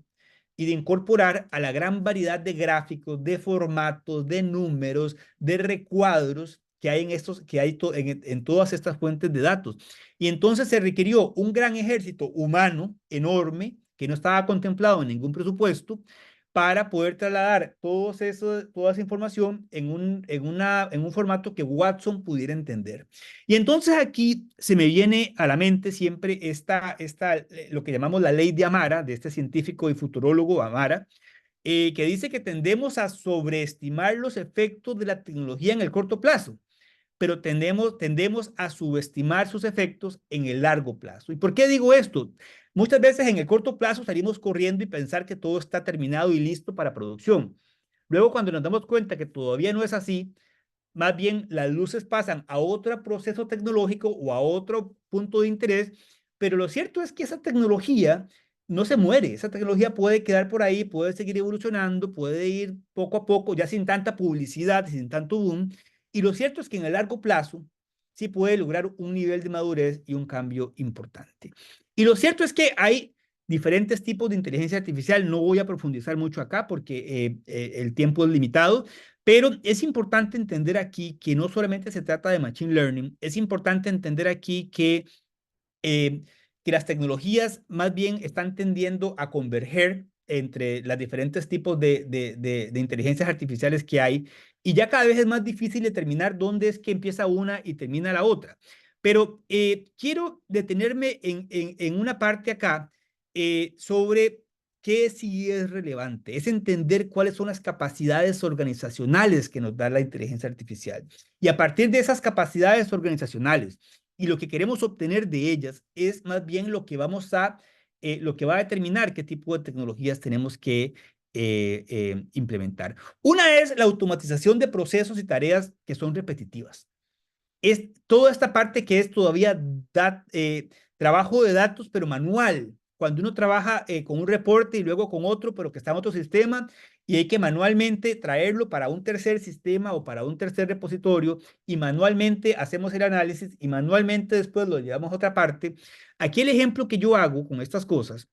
y de incorporar a la gran variedad de gráficos, de formatos, de números, de recuadros que hay en todas estas fuentes de datos. Y entonces se requirió un gran ejército humano enorme que no estaba contemplado en ningún presupuesto para poder trasladar toda esa información en un formato que Watson pudiera entender. Y entonces aquí se me viene a la mente siempre lo que llamamos la ley de Amara, de este científico y futurólogo Amara, que dice que tendemos a sobreestimar los efectos de la tecnología en el corto plazo, pero tendemos a subestimar sus efectos en el largo plazo. ¿Y por qué digo esto? Muchas veces en el corto plazo salimos corriendo y pensar que todo está terminado y listo para producción. Luego, cuando nos damos cuenta que todavía no es así, más bien las luces pasan a otro proceso tecnológico o a otro punto de interés, pero lo cierto es que esa tecnología no se muere, esa tecnología puede quedar por ahí, puede seguir evolucionando, puede ir poco a poco, ya sin tanta publicidad, sin tanto boom, y lo cierto es que en el largo plazo sí puede lograr un nivel de madurez y un cambio importante. Y lo cierto es que hay diferentes tipos de inteligencia artificial, no voy a profundizar mucho acá porque el tiempo es limitado, pero es importante entender aquí que no solamente se trata de Machine Learning, es importante entender aquí eh, que las tecnologías más bien están tendiendo a converger entre los diferentes tipos de inteligencias artificiales que hay y ya cada vez es más difícil determinar dónde es que empieza una y termina la otra. Pero quiero detenerme en una parte acá sobre qué sí es relevante, es entender cuáles son las capacidades organizacionales que nos da la inteligencia artificial. Y a partir de esas capacidades organizacionales y lo que queremos obtener de ellas es más bien lo que va a determinar qué tipo de tecnologías tenemos que implementar. Una es la automatización de procesos y tareas que son repetitivas. Es toda esta parte que es todavía trabajo de datos, pero manual. Cuando uno trabaja con un reporte y luego con otro, pero que está en otro sistema, y hay que manualmente traerlo para un tercer sistema o para un tercer repositorio, y manualmente hacemos el análisis y manualmente después lo llevamos a otra parte. Aquí el ejemplo que yo hago con estas cosas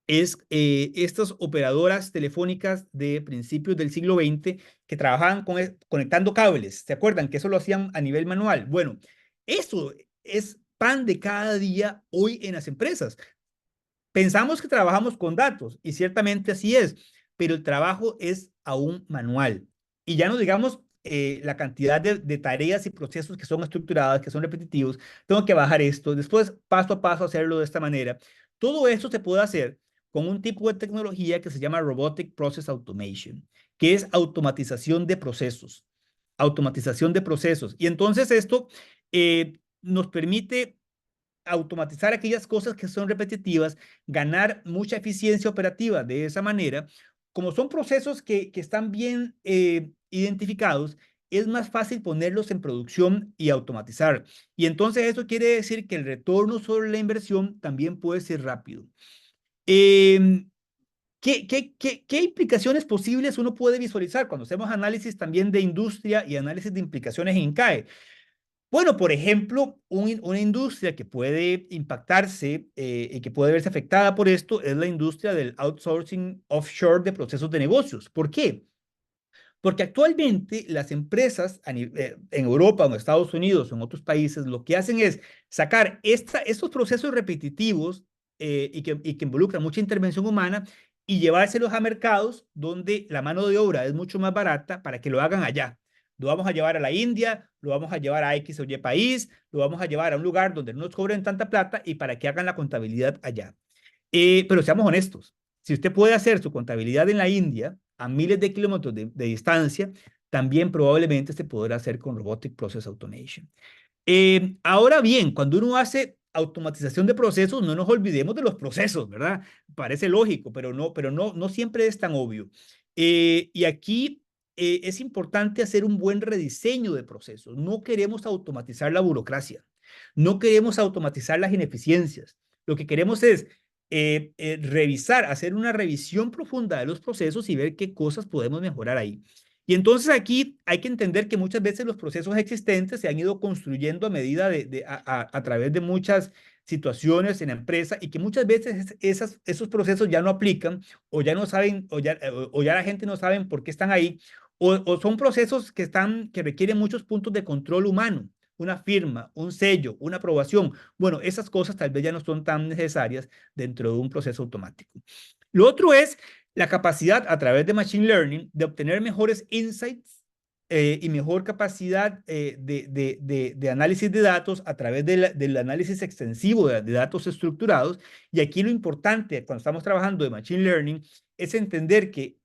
es estas operadoras telefónicas de principios del siglo XX que trabajaban conectando cables. ¿Se acuerdan que eso lo hacían a nivel manual? Bueno, eso es pan de cada día hoy en las empresas. Pensamos que trabajamos con datos y ciertamente así es, pero el trabajo es aún manual. Y ya no digamos la cantidad de tareas y procesos que son estructuradas, que son repetitivos. Tengo que bajar esto, después paso a paso hacerlo de esta manera. Todo esto se puede hacer con un tipo de tecnología que se llama Robotic Process Automation, que es automatización de procesos. Automatización de procesos. Y entonces esto nos permite automatizar aquellas cosas que son repetitivas, ganar mucha eficiencia operativa de esa manera. Como son procesos que están bien identificados, es más fácil ponerlos en producción y automatizar. Y entonces eso quiere decir que el retorno sobre la inversión también puede ser rápido. Eh, ¿Qué implicaciones posibles uno puede visualizar cuando hacemos análisis también de industria y análisis de implicaciones en INCAE? Bueno, por ejemplo, una industria que puede impactarse y que puede verse afectada por esto es la industria del outsourcing offshore de procesos de negocios. ¿Por qué? Porque actualmente las empresas en Europa o en Estados Unidos o en otros países lo que hacen es sacar estos procesos repetitivos y que involucran mucha intervención humana y llevárselos a mercados donde la mano de obra es mucho más barata para que lo hagan allá. Lo vamos a llevar a la India, lo vamos a llevar a X o Y país, lo vamos a llevar a un lugar donde no nos cobren tanta plata y para que hagan la contabilidad allá. Pero seamos honestos, si usted puede hacer su contabilidad en la India a miles de kilómetros de distancia, también probablemente se podrá hacer con Robotic Process Automation. Ahora bien, cuando uno hace automatización de procesos, no nos olvidemos de los procesos, ¿verdad? Parece lógico, pero no siempre es tan obvio. Y aquí es importante hacer un buen rediseño de procesos. No queremos automatizar la burocracia, no queremos automatizar las ineficiencias. Lo que queremos es revisar, hacer una revisión profunda de los procesos y ver qué cosas podemos mejorar ahí. Y entonces aquí hay que entender que muchas veces los procesos existentes se han ido construyendo a medida a través de muchas situaciones en la empresa y que muchas veces esos procesos ya no aplican o ya no saben o ya la gente no sabe por qué están ahí o son procesos que requieren muchos puntos de control humano, una firma, un sello, una aprobación. Bueno, esas cosas tal vez ya no son tan necesarias dentro de un proceso automático. Lo otro es la capacidad a través de Machine Learning de obtener mejores insights y mejor capacidad de análisis de datos a través del análisis extensivo de datos estructurados. Y aquí lo importante cuando estamos trabajando de Machine Learning es entender que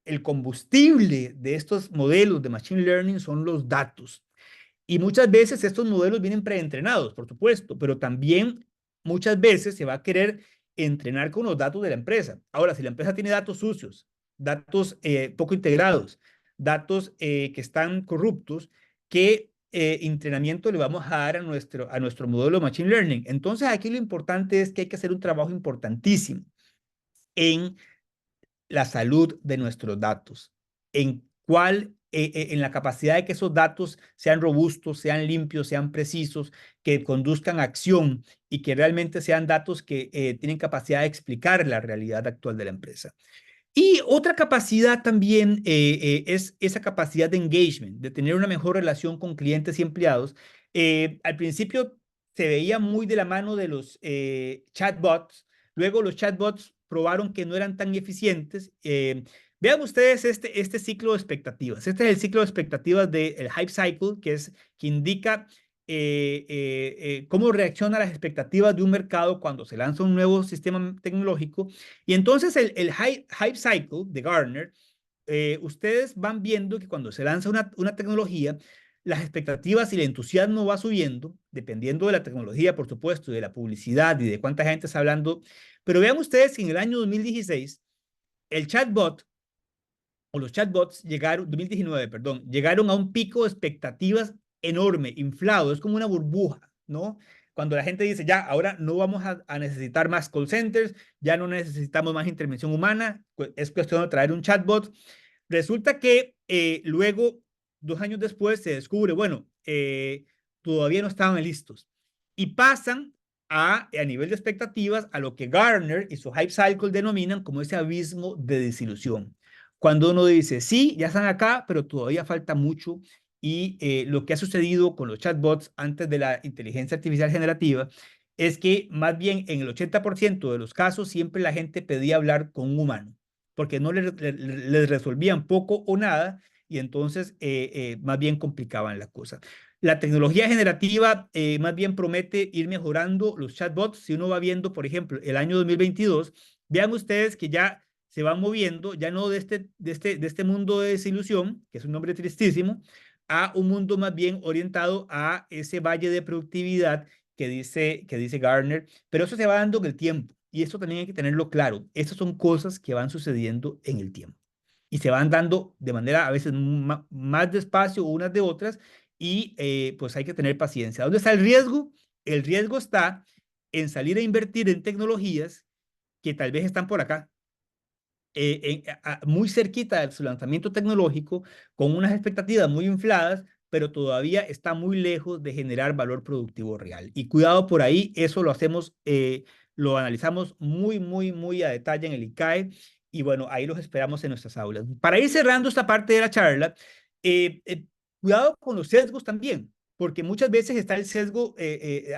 el combustible de estos modelos de Machine Learning son los datos. Y muchas veces estos modelos vienen preentrenados, por supuesto, pero también muchas veces se va a querer entrenar con los datos de la empresa. Ahora, si la empresa tiene datos sucios, datos poco integrados, datos que están corruptos, ¿qué entrenamiento le vamos a dar a nuestro modelo de Machine Learning? Entonces, aquí lo importante es que hay que hacer un trabajo importantísimo en la salud de nuestros datos, en la capacidad de que esos datos sean robustos, sean limpios, sean precisos, que conduzcan a acción y que realmente sean datos que tienen capacidad de explicar la realidad actual de la empresa. Y otra capacidad también es esa capacidad de engagement, de tener una mejor relación con clientes y empleados. Al principio se veía muy de la mano de los chatbots, luego los chatbots probaron que no eran tan eficientes. Vean ustedes este ciclo de expectativas. Este es el ciclo de expectativas del Hype Cycle, que indica cómo reacciona a las expectativas de un mercado cuando se lanza un nuevo sistema tecnológico. Y entonces el hype cycle de Gartner, ustedes van viendo que cuando se lanza una tecnología, las expectativas y el entusiasmo va subiendo, dependiendo de la tecnología, por supuesto, de la publicidad y de cuánta gente está hablando. Pero vean ustedes que en el año 2016, el chatbot o los chatbots llegaron, 2019, perdón, llegaron a un pico de expectativas enorme, inflado, es como una burbuja, ¿no? Cuando la gente dice, ya, ahora no vamos a necesitar más call centers, ya no necesitamos más intervención humana, es cuestión de traer un chatbot. Resulta que luego, 2 años después, se descubre, bueno, todavía no estaban listos. Y pasan a nivel de expectativas a lo que Gartner y su Hype Cycle denominan como ese abismo de desilusión. Cuando uno dice, sí, ya están acá, pero todavía falta mucho. Y lo que ha sucedido con los chatbots antes de la inteligencia artificial generativa es que más bien en el 80% de los casos siempre la gente pedía hablar con un humano, porque no les resolvían poco o nada y entonces más bien complicaban la cosa. La tecnología generativa más bien promete ir mejorando los chatbots. Si uno va viendo, por ejemplo, el año 2022, vean ustedes que ya se van moviendo, ya no de este mundo de desilusión, que es un nombre tristísimo, a un mundo más bien orientado a ese valle de productividad que dice Gartner, pero eso se va dando en el tiempo y esto también hay que tenerlo claro. Estas son cosas que van sucediendo en el tiempo y se van dando de manera a veces más despacio unas de otras y pues hay que tener paciencia. ¿Dónde está el riesgo? El riesgo está en salir a invertir en tecnologías que tal vez están por acá, muy cerquita de su lanzamiento tecnológico, con unas expectativas muy infladas, pero todavía está muy lejos de generar valor productivo real. Y cuidado por ahí, eso lo hacemos, lo analizamos muy a detalle en el INCAE, y bueno, ahí los esperamos en nuestras aulas. Para ir cerrando esta parte de la charla, cuidado con los sesgos también, porque muchas veces está el sesgo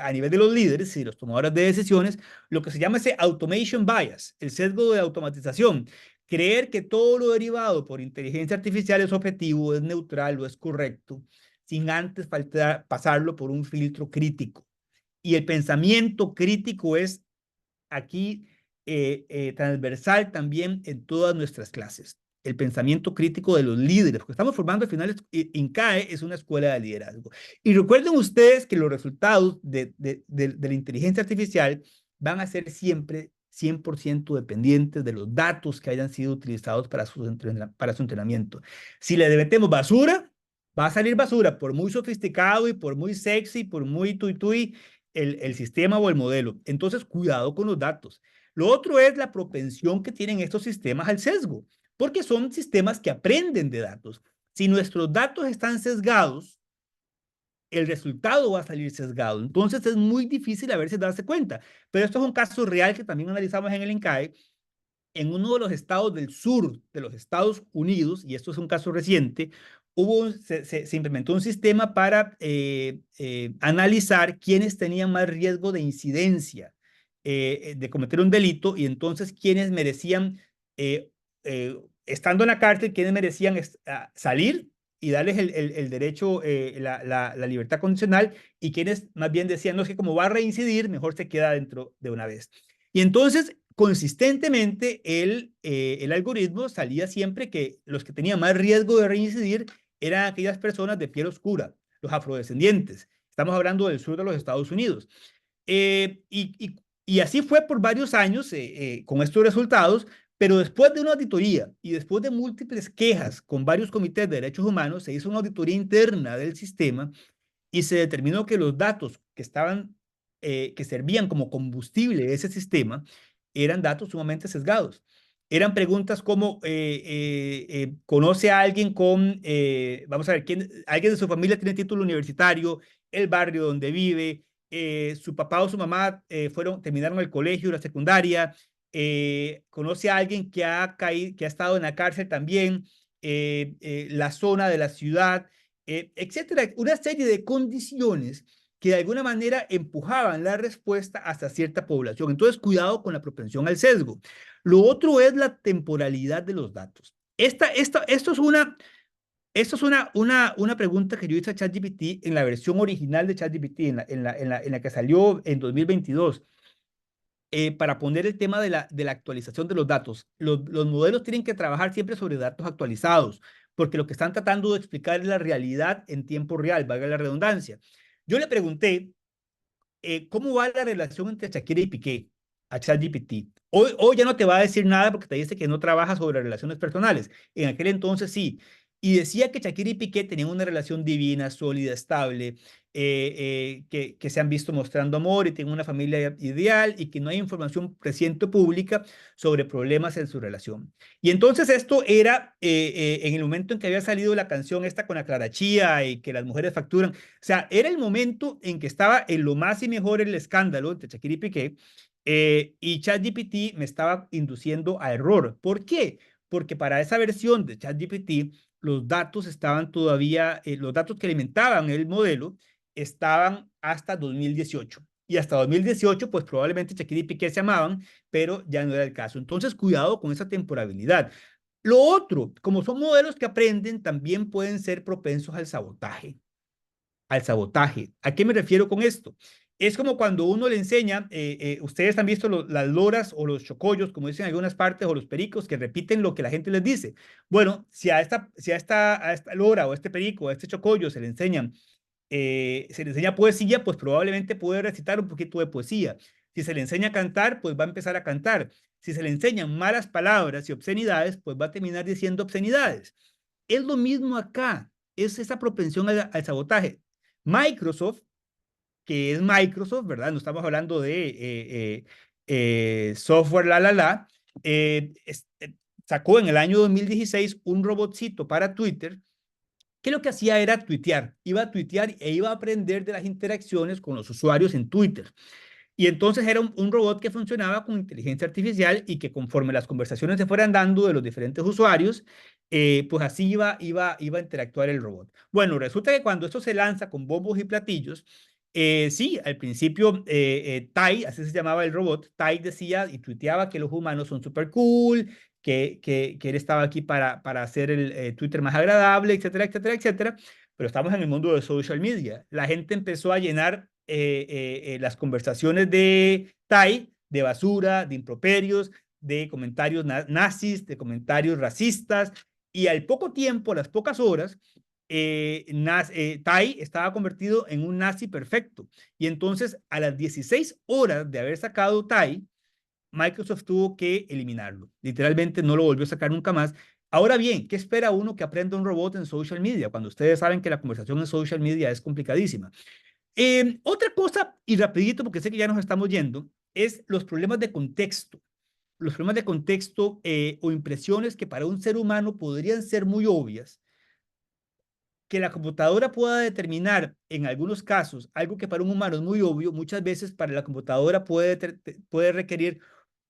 a nivel de los líderes y los tomadores de decisiones, lo que se llama ese automation bias, el sesgo de automatización. Creer que todo lo derivado por inteligencia artificial es objetivo, es neutral o es correcto, sin antes pasarlo por un filtro crítico. Y el pensamiento crítico es aquí transversal también en todas nuestras clases. El pensamiento crítico de los líderes, porque estamos formando al final, INCAE es una escuela de liderazgo. Y recuerden ustedes que los resultados de la inteligencia artificial van a ser siempre 100% dependientes de los datos que hayan sido utilizados para su entrenamiento. Si le metemos basura, va a salir basura, por muy sofisticado y por muy sexy, por muy tuitui el sistema o el modelo. Entonces, cuidado con los datos. Lo otro es la propensión que tienen estos sistemas al sesgo, porque son sistemas que aprenden de datos. Si nuestros datos están sesgados, el resultado va a salir sesgado. Entonces es muy difícil a veces darse cuenta. Pero esto es un caso real que también analizamos en el INCAE. En uno de los estados del sur de los Estados Unidos, y esto es un caso reciente, se implementó un sistema para analizar quiénes tenían más riesgo de incidencia, de cometer un delito, y entonces quiénes merecían, estando en la cárcel, quiénes merecían salir y darles el derecho, la libertad condicional, y quienes más bien decían, no, es que como va a reincidir, mejor se queda dentro de una vez. Y entonces, consistentemente, el algoritmo salía siempre que los que tenían más riesgo de reincidir eran aquellas personas de piel oscura, los afrodescendientes. Estamos hablando del sur de los Estados Unidos. Y así fue por varios años con estos resultados, pero después de una auditoría y después de múltiples quejas con varios comités de derechos humanos, se hizo una auditoría interna del sistema y se determinó que los datos que estaban, que servían como combustible de ese sistema, eran datos sumamente sesgados. Eran preguntas como, ¿conoce a alguien con, vamos a ver, alguien de su familia tiene título universitario, el barrio donde vive, su papá o su mamá terminaron el colegio, la secundaria, conoce a alguien que que ha estado en la cárcel también, la zona de la ciudad, etcétera, una serie de condiciones que de alguna manera empujaban la respuesta hasta cierta población. Entonces, cuidado con la propensión al sesgo. Lo otro es la temporalidad de los datos. Esto es una pregunta que yo hice a ChatGPT en la versión original de ChatGPT, en la que salió en 2022. Para poner el tema de la actualización de los datos. Los modelos tienen que trabajar siempre sobre datos actualizados, porque lo que están tratando de explicar es la realidad en tiempo real, valga la redundancia. Yo le pregunté, ¿cómo va la relación entre Shakira y Piqué a ChatGPT? Hoy ya no te va a decir nada porque te dice que no trabaja sobre relaciones personales. En aquel entonces sí. Y decía que Shakira y Piqué tenían una relación divina, sólida, estable, que se han visto mostrando amor y tienen una familia ideal y que no hay información reciente pública sobre problemas en su relación. Y entonces esto era en el momento en que había salido la canción esta con la Clara Chía y que las mujeres facturan. O sea, era el momento en que estaba en lo más y mejor el escándalo entre Shakira y Piqué, y ChatGPT me estaba induciendo a error. ¿Por qué? Porque para esa versión de ChatGPT los datos estaban todavía, los datos que alimentaban el modelo estaban hasta 2018. Y hasta 2018, pues probablemente Shakira y Piqué se amaban, pero ya no era el caso. Entonces, cuidado con esa temporalidad. Lo otro, como son modelos que aprenden, también pueden ser propensos al sabotaje. Al sabotaje. ¿A qué me refiero con esto? Es como cuando uno le enseña, ustedes han visto las loras o los chocollos, como dicen en algunas partes, o los pericos, que repiten lo que la gente les dice. Bueno, si a esta lora o a este perico o a este chocollo se le enseña poesía, pues probablemente puede recitar un poquito de poesía. Si se le enseña a cantar, pues va a empezar a cantar. Si se le enseñan malas palabras y obscenidades, pues va a terminar diciendo obscenidades. Es lo mismo acá, es esa propensión al sabotaje. Microsoft, que es Microsoft, ¿verdad? No estamos hablando de software eh, es- eh, sacó en el año 2016 un robotcito para Twitter que lo que hacía era tuitear. Iba a tuitear e iba a aprender de las interacciones con los usuarios en Twitter. Y entonces era un robot que funcionaba con inteligencia artificial y que conforme las conversaciones se fueran dando de los diferentes usuarios, pues así iba a interactuar el robot. Bueno, resulta que cuando esto se lanza con bombos y platillos, sí, al principio Tai, así se llamaba el robot, Tai decía y tuiteaba que los humanos son súper cool, que él estaba aquí para hacer el Twitter más agradable, etcétera, etcétera, etcétera. Pero estamos en el mundo de social media. La gente empezó a llenar las conversaciones de Tai de basura, de improperios, de comentarios nazis, de comentarios racistas, y al poco tiempo, a las pocas horas, Tai estaba convertido en un nazi perfecto. Y entonces, a las 16 horas de haber sacado Tai, Microsoft tuvo que eliminarlo. Literalmente no lo volvió a sacar nunca más. Ahora bien, ¿qué espera uno que aprenda un robot en social media? Cuando ustedes saben que la conversación en social media es complicadísima. Otra cosa, y rapidito, porque sé que ya nos estamos yendo, es los problemas de contexto. Los problemas de contexto o impresiones que para un ser humano podrían ser muy obvias, que la computadora pueda determinar en algunos casos algo que para un humano es muy obvio, muchas veces para la computadora puede requerir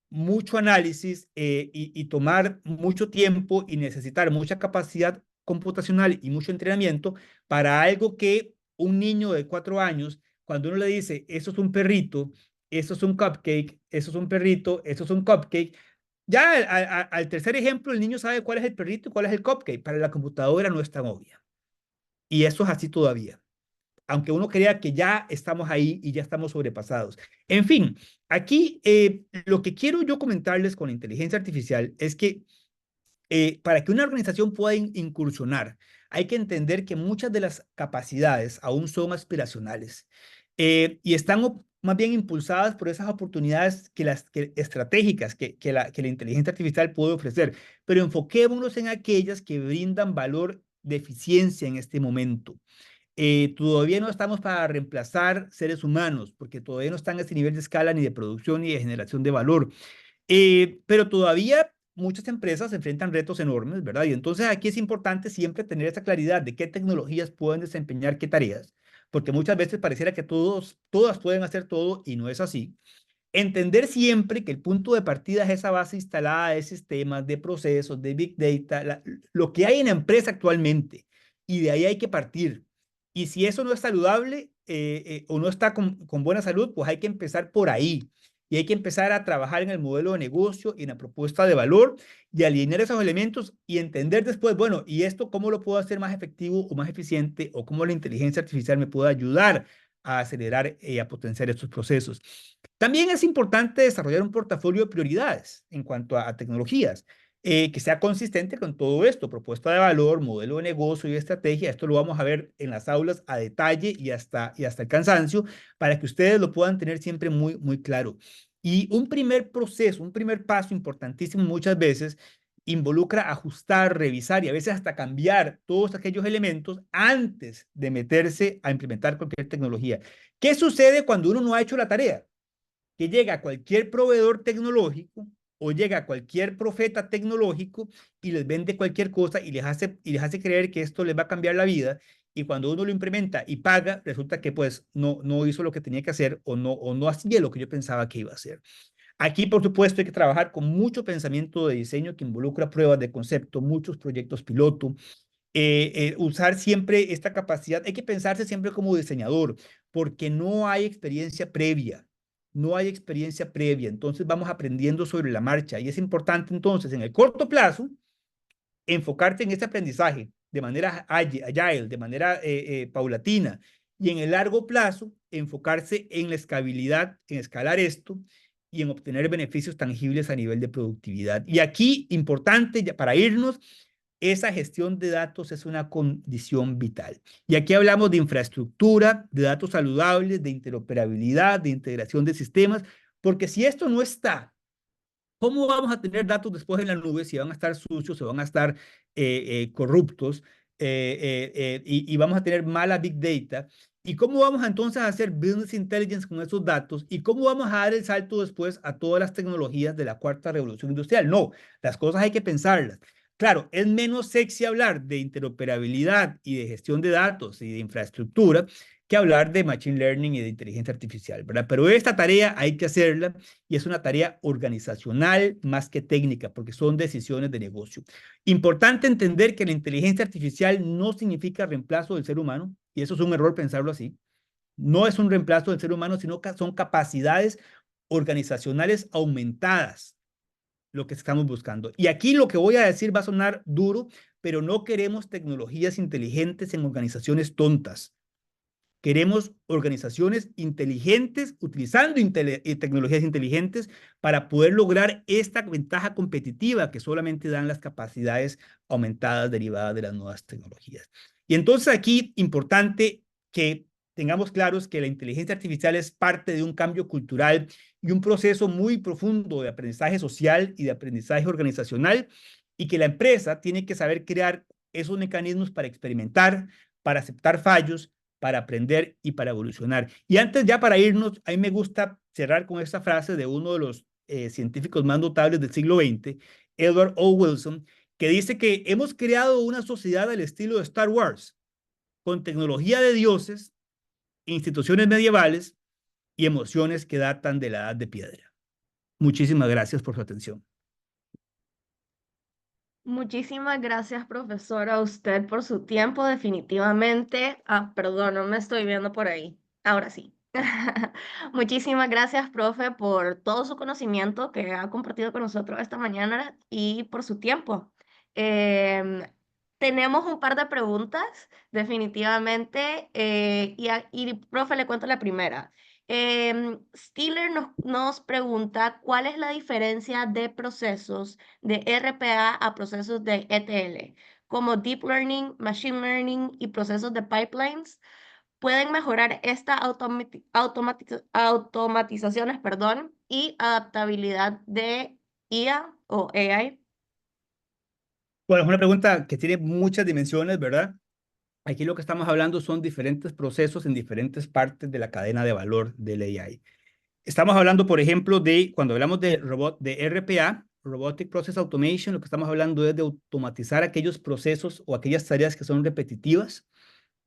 mucho análisis y tomar mucho tiempo y necesitar mucha capacidad computacional y mucho entrenamiento para algo que un niño de 4 años, cuando uno le dice, eso es un perrito, eso es un cupcake, eso es un perrito, eso es un cupcake, ya al tercer ejemplo el niño sabe cuál es el perrito y cuál es el cupcake. Para la computadora no es tan obvia. Y eso es así todavía, aunque uno crea que ya estamos ahí y ya estamos sobrepasados. En fin, aquí lo que quiero yo comentarles con la inteligencia artificial es que para que una organización pueda incursionar, hay que entender que muchas de las capacidades aún son aspiracionales y están más bien impulsadas por esas oportunidades estratégicas que la inteligencia artificial puede ofrecer, pero enfoquémonos en aquellas que brindan valor de eficiencia en este momento. Todavía no estamos para reemplazar seres humanos, porque todavía no están a este nivel de escala ni de producción ni de generación de valor. Pero todavía muchas empresas se enfrentan retos enormes, ¿verdad? Y entonces aquí es importante siempre tener esa claridad de qué tecnologías pueden desempeñar qué tareas, porque muchas veces pareciera que todas pueden hacer todo y no es así. Entender siempre que el punto de partida es esa base instalada de sistemas, de procesos, de Big Data, lo que hay en la empresa actualmente. Y de ahí hay que partir. Y si eso no es saludable o no está con buena salud, pues hay que empezar por ahí. Y hay que empezar a trabajar en el modelo de negocio y en la propuesta de valor y alinear esos elementos y entender después, bueno, ¿y esto cómo lo puedo hacer más efectivo o más eficiente? ¿O cómo la inteligencia artificial me puede ayudar a acelerar y a potenciar estos procesos? También es importante desarrollar un portafolio de prioridades en cuanto a tecnologías que sea consistente con todo esto, propuesta de valor, modelo de negocio y estrategia. Esto lo vamos a ver en las aulas a detalle y hasta el cansancio para que ustedes lo puedan tener siempre muy, muy claro. Y un primer proceso, un primer paso importantísimo muchas veces involucra ajustar, revisar y a veces hasta cambiar todos aquellos elementos antes de meterse a implementar cualquier tecnología. ¿Qué sucede cuando uno no ha hecho la tarea? Que llega cualquier proveedor tecnológico o llega cualquier profeta tecnológico y les vende cualquier cosa y les hace creer que esto les va a cambiar la vida. Y cuando uno lo implementa y paga, resulta que pues no hizo lo que tenía que hacer o no hacía lo que yo pensaba que iba a hacer. Aquí, por supuesto, hay que trabajar con mucho pensamiento de diseño que involucra pruebas de concepto, muchos proyectos piloto, usar siempre esta capacidad. Hay que pensarse siempre como diseñador, porque no hay experiencia previa. No hay experiencia previa. Entonces vamos aprendiendo sobre la marcha. Y es importante entonces, en el corto plazo, enfocarte en este aprendizaje de manera agile, de manera paulatina. Y en el largo plazo, enfocarse en la escalabilidad, en escalar esto y en obtener beneficios tangibles a nivel de productividad. Y aquí, importante, ya para irnos, esa gestión de datos es una condición vital. Y aquí hablamos de infraestructura, de datos saludables, de interoperabilidad, de integración de sistemas, porque si esto no está, ¿cómo vamos a tener datos después en la nube si van a estar sucios, se van a estar corruptos y vamos a tener mala Big Data? ¿Y cómo vamos entonces a hacer Business Intelligence con esos datos? ¿Y cómo vamos a dar el salto después a todas las tecnologías de la cuarta revolución industrial? No, las cosas hay que pensarlas. Claro, es menos sexy hablar de interoperabilidad y de gestión de datos y de infraestructura que hablar de machine learning y de inteligencia artificial, ¿verdad? Pero esta tarea hay que hacerla y es una tarea organizacional más que técnica, porque son decisiones de negocio. Importante entender que la inteligencia artificial no significa reemplazo del ser humano, y eso es un error pensarlo así. No es un reemplazo del ser humano, sino que son capacidades organizacionales aumentadas lo que estamos buscando. Y aquí lo que voy a decir va a sonar duro, pero no queremos tecnologías inteligentes en organizaciones tontas. Queremos organizaciones inteligentes utilizando tecnologías inteligentes para poder lograr esta ventaja competitiva que solamente dan las capacidades aumentadas derivadas de las nuevas tecnologías. Y entonces aquí, importante que tengamos claros que la inteligencia artificial es parte de un cambio cultural y un proceso muy profundo de aprendizaje social y de aprendizaje organizacional, y que la empresa tiene que saber crear esos mecanismos para experimentar, para aceptar fallos, para aprender y para evolucionar. Y antes ya para irnos, a mí me gusta cerrar con esta frase de uno de los científicos más notables del siglo XX, Edward O. Wilson, que dice que hemos creado una sociedad al estilo de Star Wars, con tecnología de dioses, instituciones medievales y emociones que datan de la edad de piedra. Muchísimas gracias por su atención. Muchísimas gracias, profesora, a usted por su tiempo, definitivamente. Ah, perdón, no me estoy viendo por ahí. Ahora sí. Muchísimas gracias, profe, por todo su conocimiento que ha compartido con nosotros esta mañana y por su tiempo. Em, Tenemos un par de preguntas, definitivamente, y, profe, le cuento la primera. Stiller nos pregunta cuál es la diferencia de procesos de RPA a procesos de ETL, como Deep Learning, Machine Learning y procesos de pipelines. Pueden mejorar esta automatizaciones, perdón, y adaptabilidad de IA o AI. Bueno, es una pregunta que tiene muchas dimensiones, ¿verdad? Aquí lo que estamos hablando son diferentes procesos en diferentes partes de la cadena de valor del AI. Estamos hablando, por ejemplo, de cuando hablamos de RPA, Robotic Process Automation, lo que estamos hablando es de automatizar aquellos procesos o aquellas tareas que son repetitivas,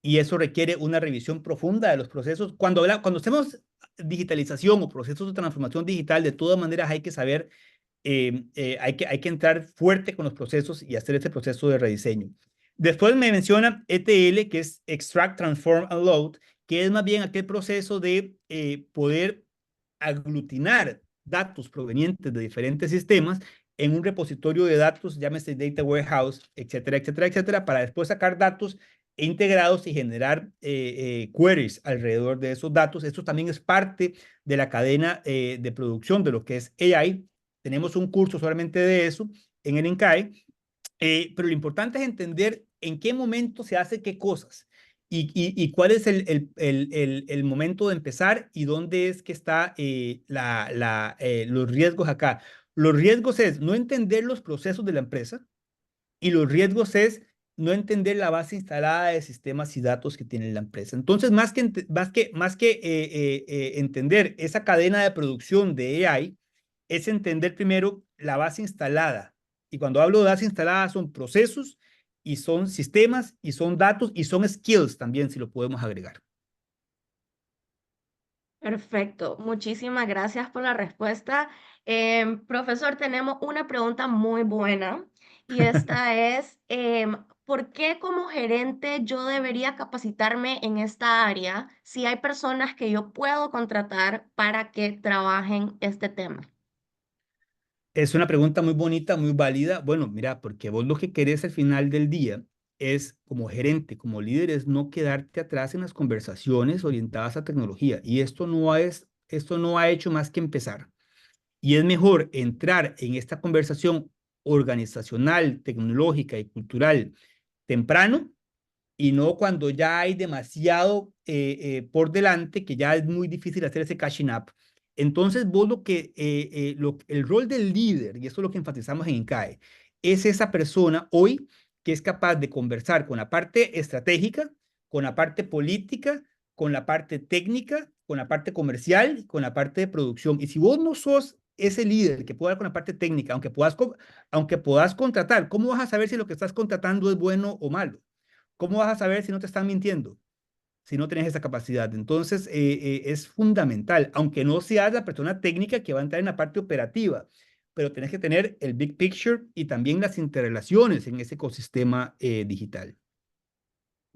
y eso requiere una revisión profunda de los procesos. Cuando hacemos digitalización o procesos de transformación digital, de todas maneras hay que saber, hay que entrar fuerte con los procesos y hacer ese proceso de rediseño. Después me menciona ETL, que es Extract, Transform and Load, que es más bien aquel proceso de poder aglutinar datos provenientes de diferentes sistemas en un repositorio de datos, llámese Data Warehouse, etcétera, etcétera, etcétera, para después sacar datos integrados y generar queries alrededor de esos datos. Esto también es parte de la cadena de producción de lo que es AI. Tenemos un curso solamente de eso en el INCAE, pero lo importante es entender en qué momento se hace qué cosas y cuál es el momento de empezar y dónde es que está los riesgos acá. Los riesgos es no entender los procesos de la empresa, y los riesgos es no entender la base instalada de sistemas y datos que tiene la empresa. Entonces, entender esa cadena de producción de AI, es entender primero la base instalada. Y cuando hablo de base instalada, son procesos y son sistemas y son datos y son skills también, si lo podemos agregar. Perfecto, muchísimas gracias por la respuesta. Profesor, tenemos una pregunta muy buena y esta es, ¿por qué como gerente yo debería capacitarme en esta área si hay personas que yo puedo contratar para que trabajen este tema? Es una pregunta muy bonita, muy válida. Bueno, mira, porque vos lo que querés al final del día es, como gerente, como líder, es no quedarte atrás en las conversaciones orientadas a tecnología. Y esto no ha hecho más que empezar. Y es mejor entrar en esta conversación organizacional, tecnológica y cultural temprano, y no cuando ya hay demasiado por delante, que ya es muy difícil hacer ese catching up. Entonces, vos el rol del líder, y esto es lo que enfatizamos en INCAE, es esa persona hoy que es capaz de conversar con la parte estratégica, con la parte política, con la parte técnica, con la parte comercial, con la parte de producción. Y si vos no sos ese líder que pueda dar con la parte técnica, aunque puedas contratar, ¿cómo vas a saber si lo que estás contratando es bueno o malo? ¿Cómo vas a saber si no te están mintiendo? Si no tienes esa capacidad. Entonces, es fundamental, aunque no seas la persona técnica que va a entrar en la parte operativa, pero tienes que tener el big picture y también las interrelaciones en ese ecosistema digital.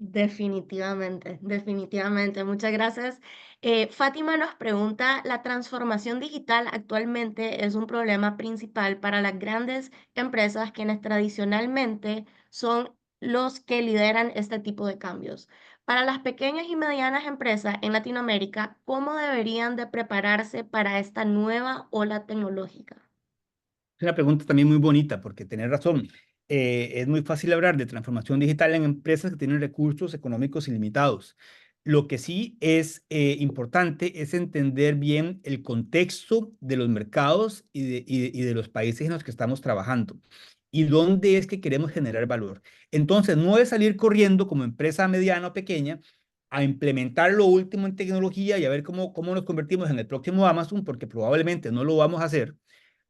Definitivamente, definitivamente. Muchas gracias. Fátima nos pregunta, ¿la transformación digital actualmente es un problema principal para las grandes empresas quienes tradicionalmente son los que lideran este tipo de cambios? Para las pequeñas y medianas empresas en Latinoamérica, ¿cómo deberían de prepararse para esta nueva ola tecnológica? Es una pregunta también muy bonita porque tenés razón. Es muy fácil hablar de transformación digital en empresas que tienen recursos económicos ilimitados. Lo que sí es importante es entender bien el contexto de los mercados y de los países en los que estamos trabajando y dónde es que queremos generar valor. Entonces, no es salir corriendo como empresa mediana o pequeña a implementar lo último en tecnología y a ver cómo nos convertimos en el próximo Amazon, porque probablemente no lo vamos a hacer,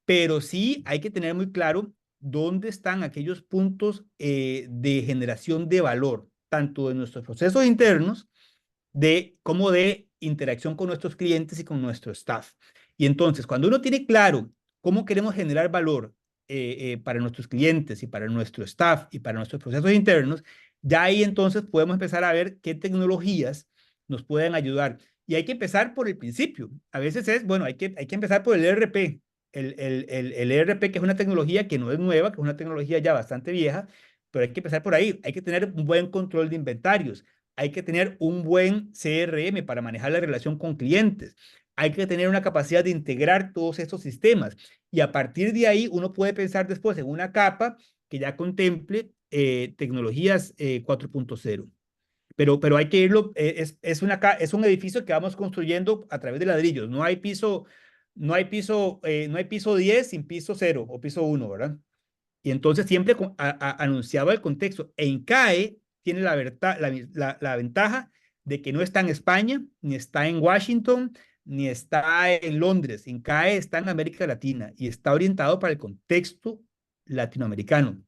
pero sí hay que tener muy claro dónde están aquellos puntos de generación de valor, tanto de nuestros procesos internos como de interacción con nuestros clientes y con nuestro staff. Y entonces, cuando uno tiene claro cómo queremos generar valor para nuestros clientes y para nuestro staff y para nuestros procesos internos, ya ahí entonces podemos empezar a ver qué tecnologías nos pueden ayudar. Y hay que empezar por el principio. A veces bueno, hay que empezar por el ERP. El ERP, que es una tecnología que no es nueva, que es una tecnología ya bastante vieja, pero hay que empezar por ahí. Hay que tener un buen control de inventarios. Hay que tener un buen CRM para manejar la relación con clientes. Hay que tener una capacidad de integrar todos estos sistemas. Y a partir de ahí, uno puede pensar después en una capa que ya contemple tecnologías 4.0. Pero hay que irlo, es un edificio que vamos construyendo a través de ladrillos. No hay piso 10 sin piso 0 o piso 1, ¿verdad? Y entonces siempre anunciaba el contexto. En CAE tiene la ventaja de que no está en España, ni está en Washington, ni está en Londres. En CAE está en América Latina y está orientado para el contexto latinoamericano.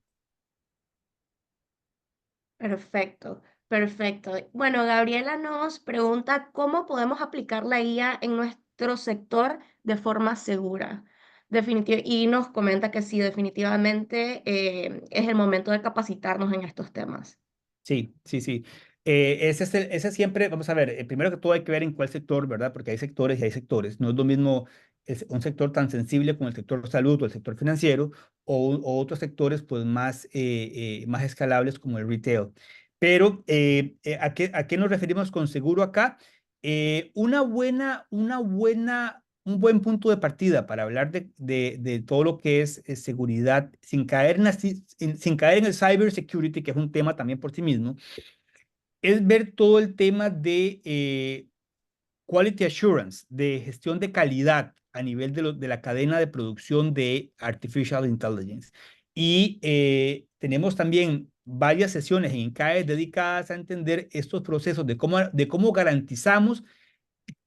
Perfecto, perfecto. Bueno, Gabriela nos pregunta cómo podemos aplicar la IA en nuestro sector de forma segura. Y nos comenta que sí, definitivamente es el momento de capacitarnos en estos temas. Sí, sí, sí. Ese siempre, vamos a ver, primero que todo hay que ver en cuál sector, ¿verdad? Porque hay sectores y hay sectores. No es lo mismo un sector tan sensible como el sector salud o el sector financiero o otros sectores pues más escalables como el retail. Pero, ¿a qué nos referimos con seguro acá? Un buen punto de partida para hablar de todo lo que es seguridad sin caer en el cyber security, que es un tema también por sí mismo, es ver todo el tema de quality assurance, de gestión de calidad a nivel de la cadena de producción de artificial intelligence. Y tenemos también varias sesiones en CAE dedicadas a entender estos procesos de cómo garantizamos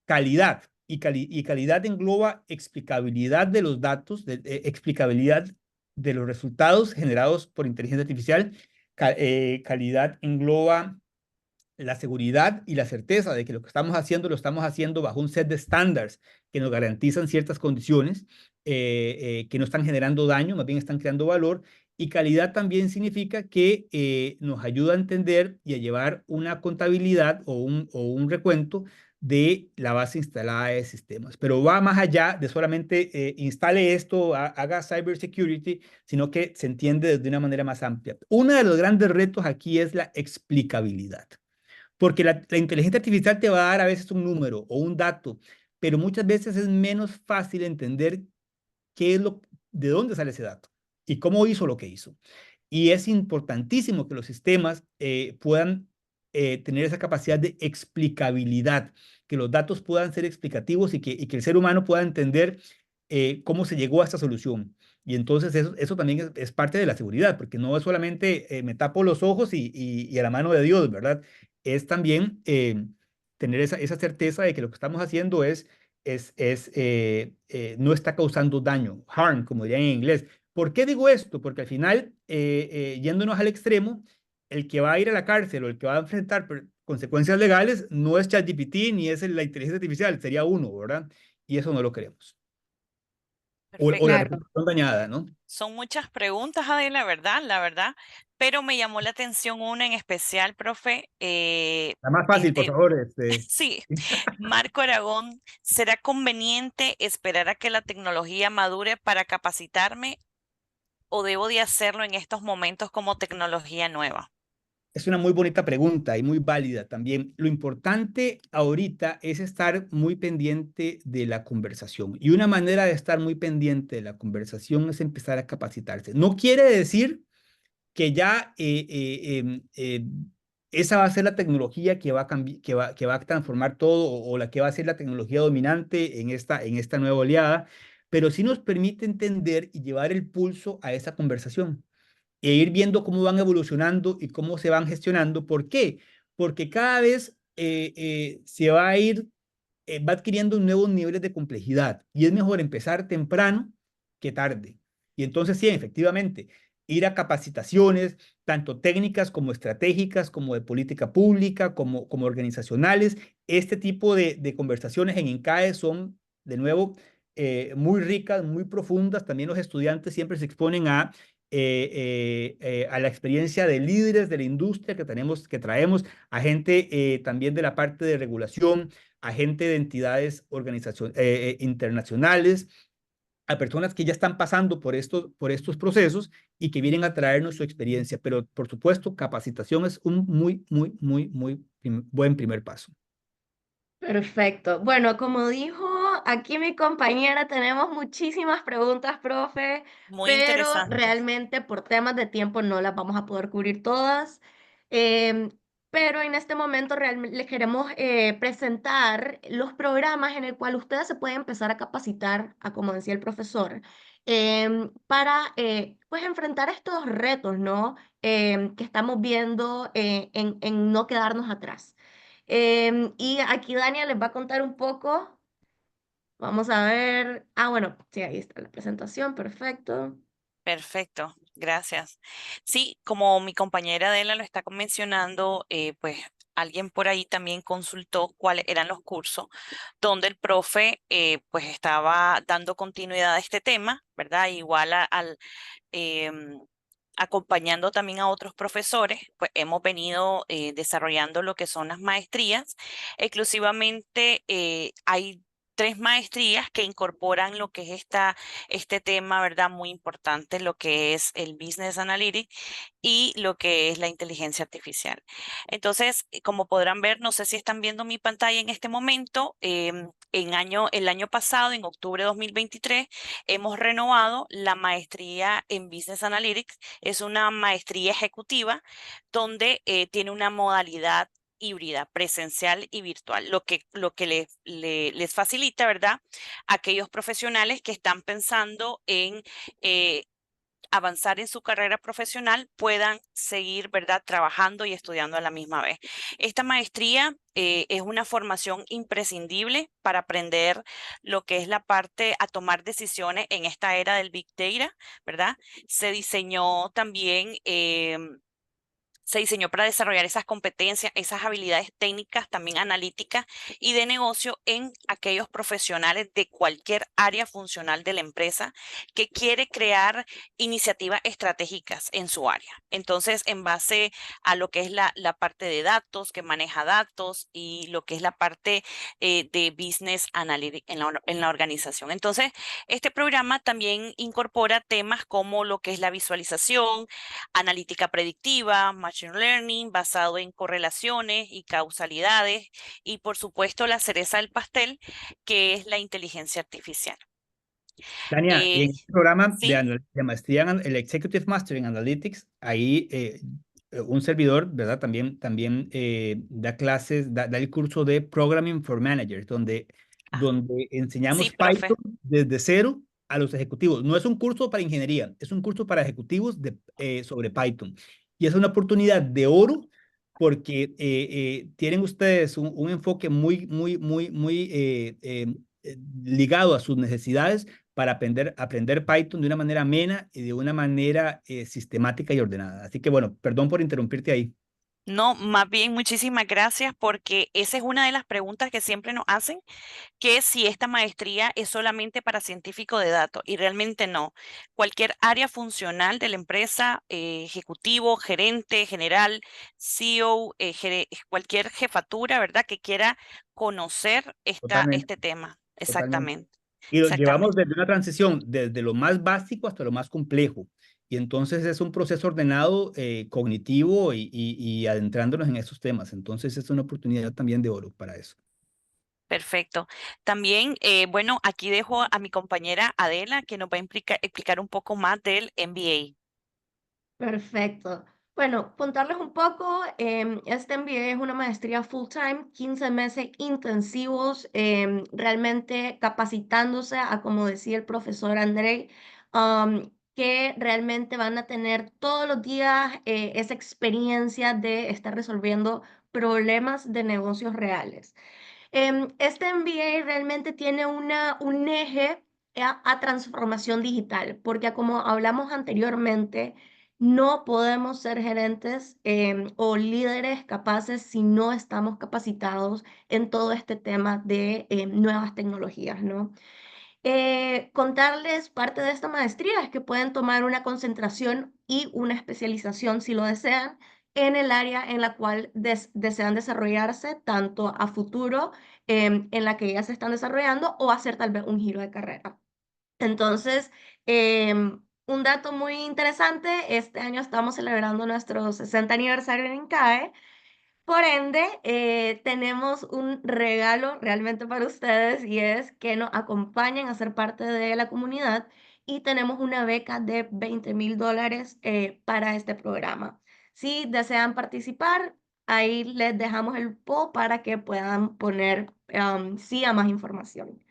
calidad. Y calidad engloba explicabilidad de los datos, explicabilidad de los resultados generados por inteligencia artificial. Calidad engloba la seguridad y la certeza de que lo que estamos haciendo lo estamos haciendo bajo un set de estándares que nos garantizan ciertas condiciones, que no están generando daño, más bien están creando valor. Y calidad también significa que nos ayuda a entender y a llevar una contabilidad o un recuento de la base instalada de sistemas. Pero va más allá de solamente instale esto, haga cybersecurity, sino que se entiende de una manera más amplia. Uno de los grandes retos aquí es la explicabilidad. Porque la inteligencia artificial te va a dar a veces un número o un dato, pero muchas veces es menos fácil entender de dónde sale ese dato y cómo hizo lo que hizo. Y es importantísimo que los sistemas puedan tener esa capacidad de explicabilidad, que los datos puedan ser explicativos y que el ser humano pueda entender cómo se llegó a esta solución. Y entonces eso también es parte de la seguridad, porque no es solamente me tapo los ojos y a la mano de Dios, ¿verdad? Es también tener esa certeza de que lo que estamos haciendo es no está causando daño, harm, como dirían en inglés. ¿Por qué digo esto? Porque al final, yéndonos al extremo, el que va a ir a la cárcel o el que va a enfrentar consecuencias legales no es ChatGPT ni es la inteligencia artificial, sería uno, ¿verdad? Y eso no lo queremos. O la Perfecto. Claro. reputación dañada, ¿no? Son muchas preguntas, Adela, la verdad, pero me llamó la atención una en especial, profe. La más fácil, por favor. Sí, Marco Aragón, ¿será conveniente esperar a que la tecnología madure para capacitarme o debo de hacerlo en estos momentos como tecnología nueva? Es una muy bonita pregunta y muy válida también. Lo importante ahorita es estar muy pendiente de la conversación. Y una manera de estar muy pendiente de la conversación es empezar a capacitarse. No quiere decir que ya esa va a ser la tecnología que va a que va a transformar todo o la que va a ser la tecnología dominante en esta nueva oleada, pero sí nos permite entender y llevar el pulso a esa conversación e ir viendo cómo van evolucionando y cómo se van gestionando. ¿Por qué? Porque cada vez se va a ir, va adquiriendo nuevos niveles de complejidad y es mejor empezar temprano que tarde. Y entonces sí, efectivamente, ir a capacitaciones, tanto técnicas como estratégicas, como de política pública, como organizacionales. Este tipo de conversaciones en INCAE son, de nuevo, muy ricas, muy profundas. También los estudiantes siempre se exponen a la experiencia de líderes de la industria que traemos, a gente también de la parte de regulación, a gente de entidades internacionales, a personas que ya están pasando por estos procesos y que vienen a traernos su experiencia. Pero, por supuesto, capacitación es un buen primer paso. Perfecto. Bueno, como dijo aquí mi compañera, tenemos muchísimas preguntas, profe, Muy pero interesantes. realmente por temas de tiempo no las vamos a poder cubrir todas. Em, pero en este momento realmente les queremos presentar los programas en el cual ustedes se pueden empezar a capacitar, a como decía el profesor, para pues enfrentar estos retos, ¿no? Que estamos viendo en no quedarnos atrás. Y aquí Dania les va a contar un poco. Vamos a ver. Ah, bueno, sí, ahí está la presentación, perfecto. Perfecto, gracias. Sí, como mi compañera Adela lo está mencionando, pues alguien por ahí también consultó cuáles eran los cursos donde el profe pues estaba dando continuidad a este tema, ¿verdad? Igual al em, acompañando también a otros profesores, pues hemos venido desarrollando lo que son las maestrías. Exclusivamente hay tres maestrías que incorporan lo que es este tema, ¿verdad? Muy importante, lo que es el Business Analytics y lo que es la inteligencia artificial. Entonces, como podrán ver, no sé si están viendo mi pantalla en este momento, el año pasado, en octubre de 2023, hemos renovado la maestría en Business Analytics. Es una maestría ejecutiva donde tiene una modalidad híbrida, presencial y virtual, lo que les facilita, ¿verdad? Aquellos profesionales que están pensando en eh, avanzar en su carrera profesional puedan seguir, ¿verdad?, trabajando y estudiando a la misma vez. Esta maestría es una formación imprescindible para aprender lo que es la parte a tomar decisiones en esta era del Big Data, ¿verdad? Se diseñó también se diseñó para desarrollar esas competencias, esas habilidades técnicas, también analíticas y de negocio en aquellos profesionales de cualquier área funcional de la empresa que quiere crear iniciativas estratégicas en su área. Entonces, en base a lo que es la parte de datos, que maneja datos y lo que es la parte de business analytics en la organización. Entonces, este programa también incorpora temas como lo que es la visualización, analítica predictiva, machine learning basado en correlaciones y causalidades y por supuesto la cereza del pastel que es la inteligencia artificial. Tania, y Eh, en el programa sí, de maestría en el Executive Master en Analytics, ahí un servidor, ¿verdad? También da clases, da el curso de Programming for Managers, ah, donde sí, enseñamos profe. Python desde cero a los ejecutivos. No es un curso para ingeniería, es un curso para ejecutivos sobre Python. Y es una oportunidad de oro porque tienen ustedes un enfoque muy ligado a sus necesidades para aprender Python de una manera amena y de una manera sistemática y ordenada. Así que bueno, perdón por interrumpirte ahí. No, más bien muchísimas gracias porque esa es una de las preguntas que siempre nos hacen, que si esta maestría es solamente para científico de datos y realmente no. Cualquier área funcional de la empresa, ejecutivo, gerente, general, CEO, cualquier jefatura, ¿verdad? Que quiera conocer Totalmente, este tema. totalmente. Exactamente, Y lo llevamos exactamente. desde una transición, desde lo más básico hasta lo más complejo. Y entonces es un proceso ordenado, cognitivo y adentrándonos en esos temas. Entonces es una oportunidad también de oro para eso. Perfecto. También, bueno, aquí dejo a mi compañera Adela que nos va a explicar un poco más del MBA. Perfecto. Bueno, contarles un poco, este MBA es una maestría full time, 15 meses intensivos, realmente capacitándose a, como decía el profesor André, que realmente van a tener todos los días esa experiencia de estar resolviendo problemas de negocios reales. Este MBA realmente tiene un eje a transformación digital, porque como hablamos anteriormente, no podemos ser gerentes o líderes capaces si no estamos capacitados en todo este tema de nuevas tecnologías, ¿no? Contarles parte de esta maestría es que pueden tomar una concentración y una especialización si lo desean en el área en la cual desean desarrollarse, tanto a futuro en la que ya se están desarrollando o hacer tal vez un giro de carrera. Entonces, un dato muy interesante, este año estamos celebrando nuestro 60 aniversario en INCAE. Por ende, tenemos un regalo realmente para ustedes y es que nos acompañen a ser parte de la comunidad y tenemos una beca de $20,000 para este programa. Si desean participar, ahí les dejamos el poll para que puedan poner sí a más información.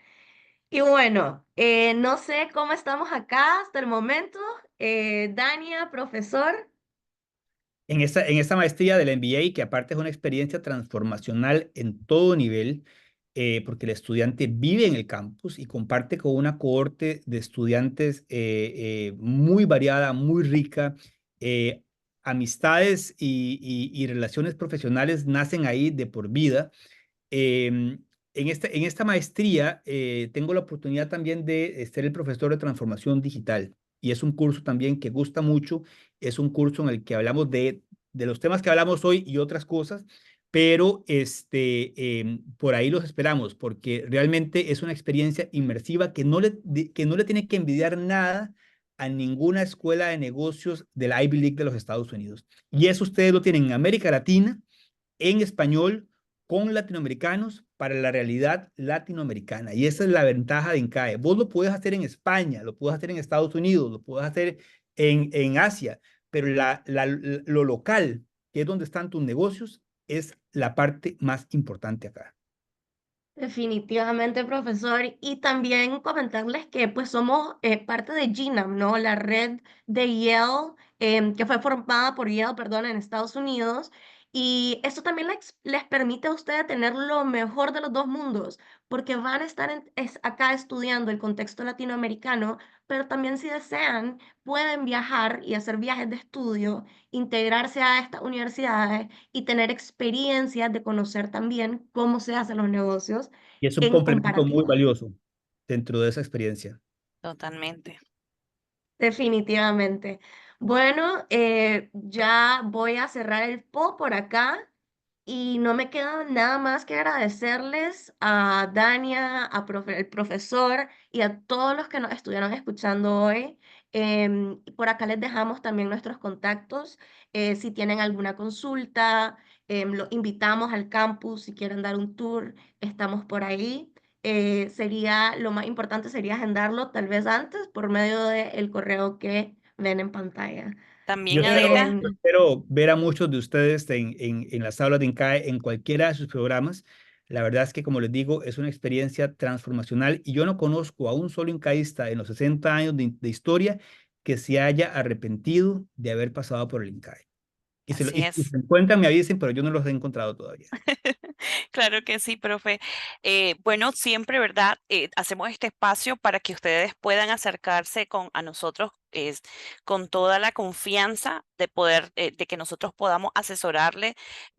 Y bueno, no sé cómo estamos acá hasta el momento. Dania, profesor. En esta maestría del MBA, que aparte es una experiencia transformacional en todo nivel, porque el estudiante vive en el campus y comparte con una cohorte de estudiantes muy variada, muy rica. eh, Amistades y relaciones profesionales nacen ahí de por vida. En esta maestría tengo la oportunidad también de ser el profesor de transformación digital y es un curso también que gusta mucho. Es un curso en el que hablamos de los temas que hablamos hoy y otras cosas, pero por ahí los esperamos porque realmente es una experiencia inmersiva que no le tiene que envidiar nada a ninguna escuela de negocios de la Ivy League de los Estados Unidos. Y eso ustedes lo tienen en América Latina en español con latinoamericanos para la realidad latinoamericana. Y esa es la ventaja de INCAE. Vos lo puedes hacer en España, lo puedes hacer en Estados Unidos, lo puedes hacer en Asia, pero lo local, que es donde están tus negocios, es la parte más importante acá. Definitivamente, profesor. Y también comentarles que pues somos parte de GNAM, ¿no? La red de Yale, que fue formada por Yale, perdón, en Estados Unidos. Y esto también les permite a ustedes tener lo mejor de los dos mundos, porque van a estar acá estudiando el contexto latinoamericano, pero también si desean, pueden viajar y hacer viajes de estudio, integrarse a estas universidades y tener experiencias de conocer también cómo se hacen los negocios Y es un en complemento muy comparativa. valioso dentro de esa experiencia. Totalmente. Definitivamente. Bueno, ya voy a cerrar el poll por acá y no me queda nada más que agradecerles a Dania, el profesor y a todos los que nos estuvieron escuchando hoy. Por acá les dejamos también nuestros contactos. Si tienen alguna consulta, los invitamos al campus. Si quieren dar un tour, estamos por ahí. Lo más importante sería agendarlo tal vez antes por medio del correo que ven en pantalla. Yo También, espero, Adela, yo espero ver a muchos de ustedes en las aulas de INCAE, en cualquiera de sus programas. La verdad es que, como les digo, es una experiencia transformacional y yo no conozco a un solo incaísta en los 60 años de historia que se haya arrepentido de haber pasado por el INCAE. Y así si es. se encuentran, me avisen, pero yo no los he encontrado todavía. Claro que sí, profe. Bueno, siempre, ¿verdad? Hacemos este espacio para que ustedes puedan acercarse a nosotros con toda la confianza de poder, de que nosotros podamos asesorarle,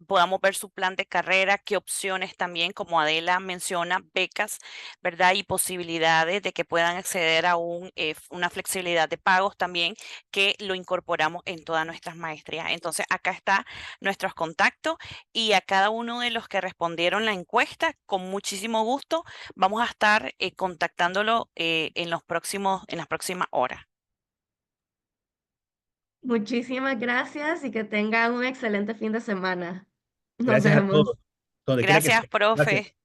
podamos ver su plan de carrera, qué opciones también, como Adela menciona, becas, ¿verdad? Y posibilidades de que puedan acceder a una flexibilidad de pagos también, que lo incorporamos en todas nuestras maestrías. Entonces, acá está nuestros contactos y a cada uno de los que respondieron la encuesta, con muchísimo gusto, vamos a estar contactándolo en las próximas horas. Muchísimas gracias y que tengan un excelente fin de semana. Nos Gracias a vemos. todos, donde quiera que Gracias, estén. Gracias. profe.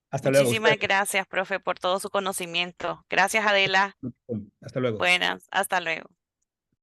Hasta luego a Muchísimas ustedes. gracias, profe, por todo su conocimiento. Gracias, Adela. Hasta luego. Buenas, hasta luego.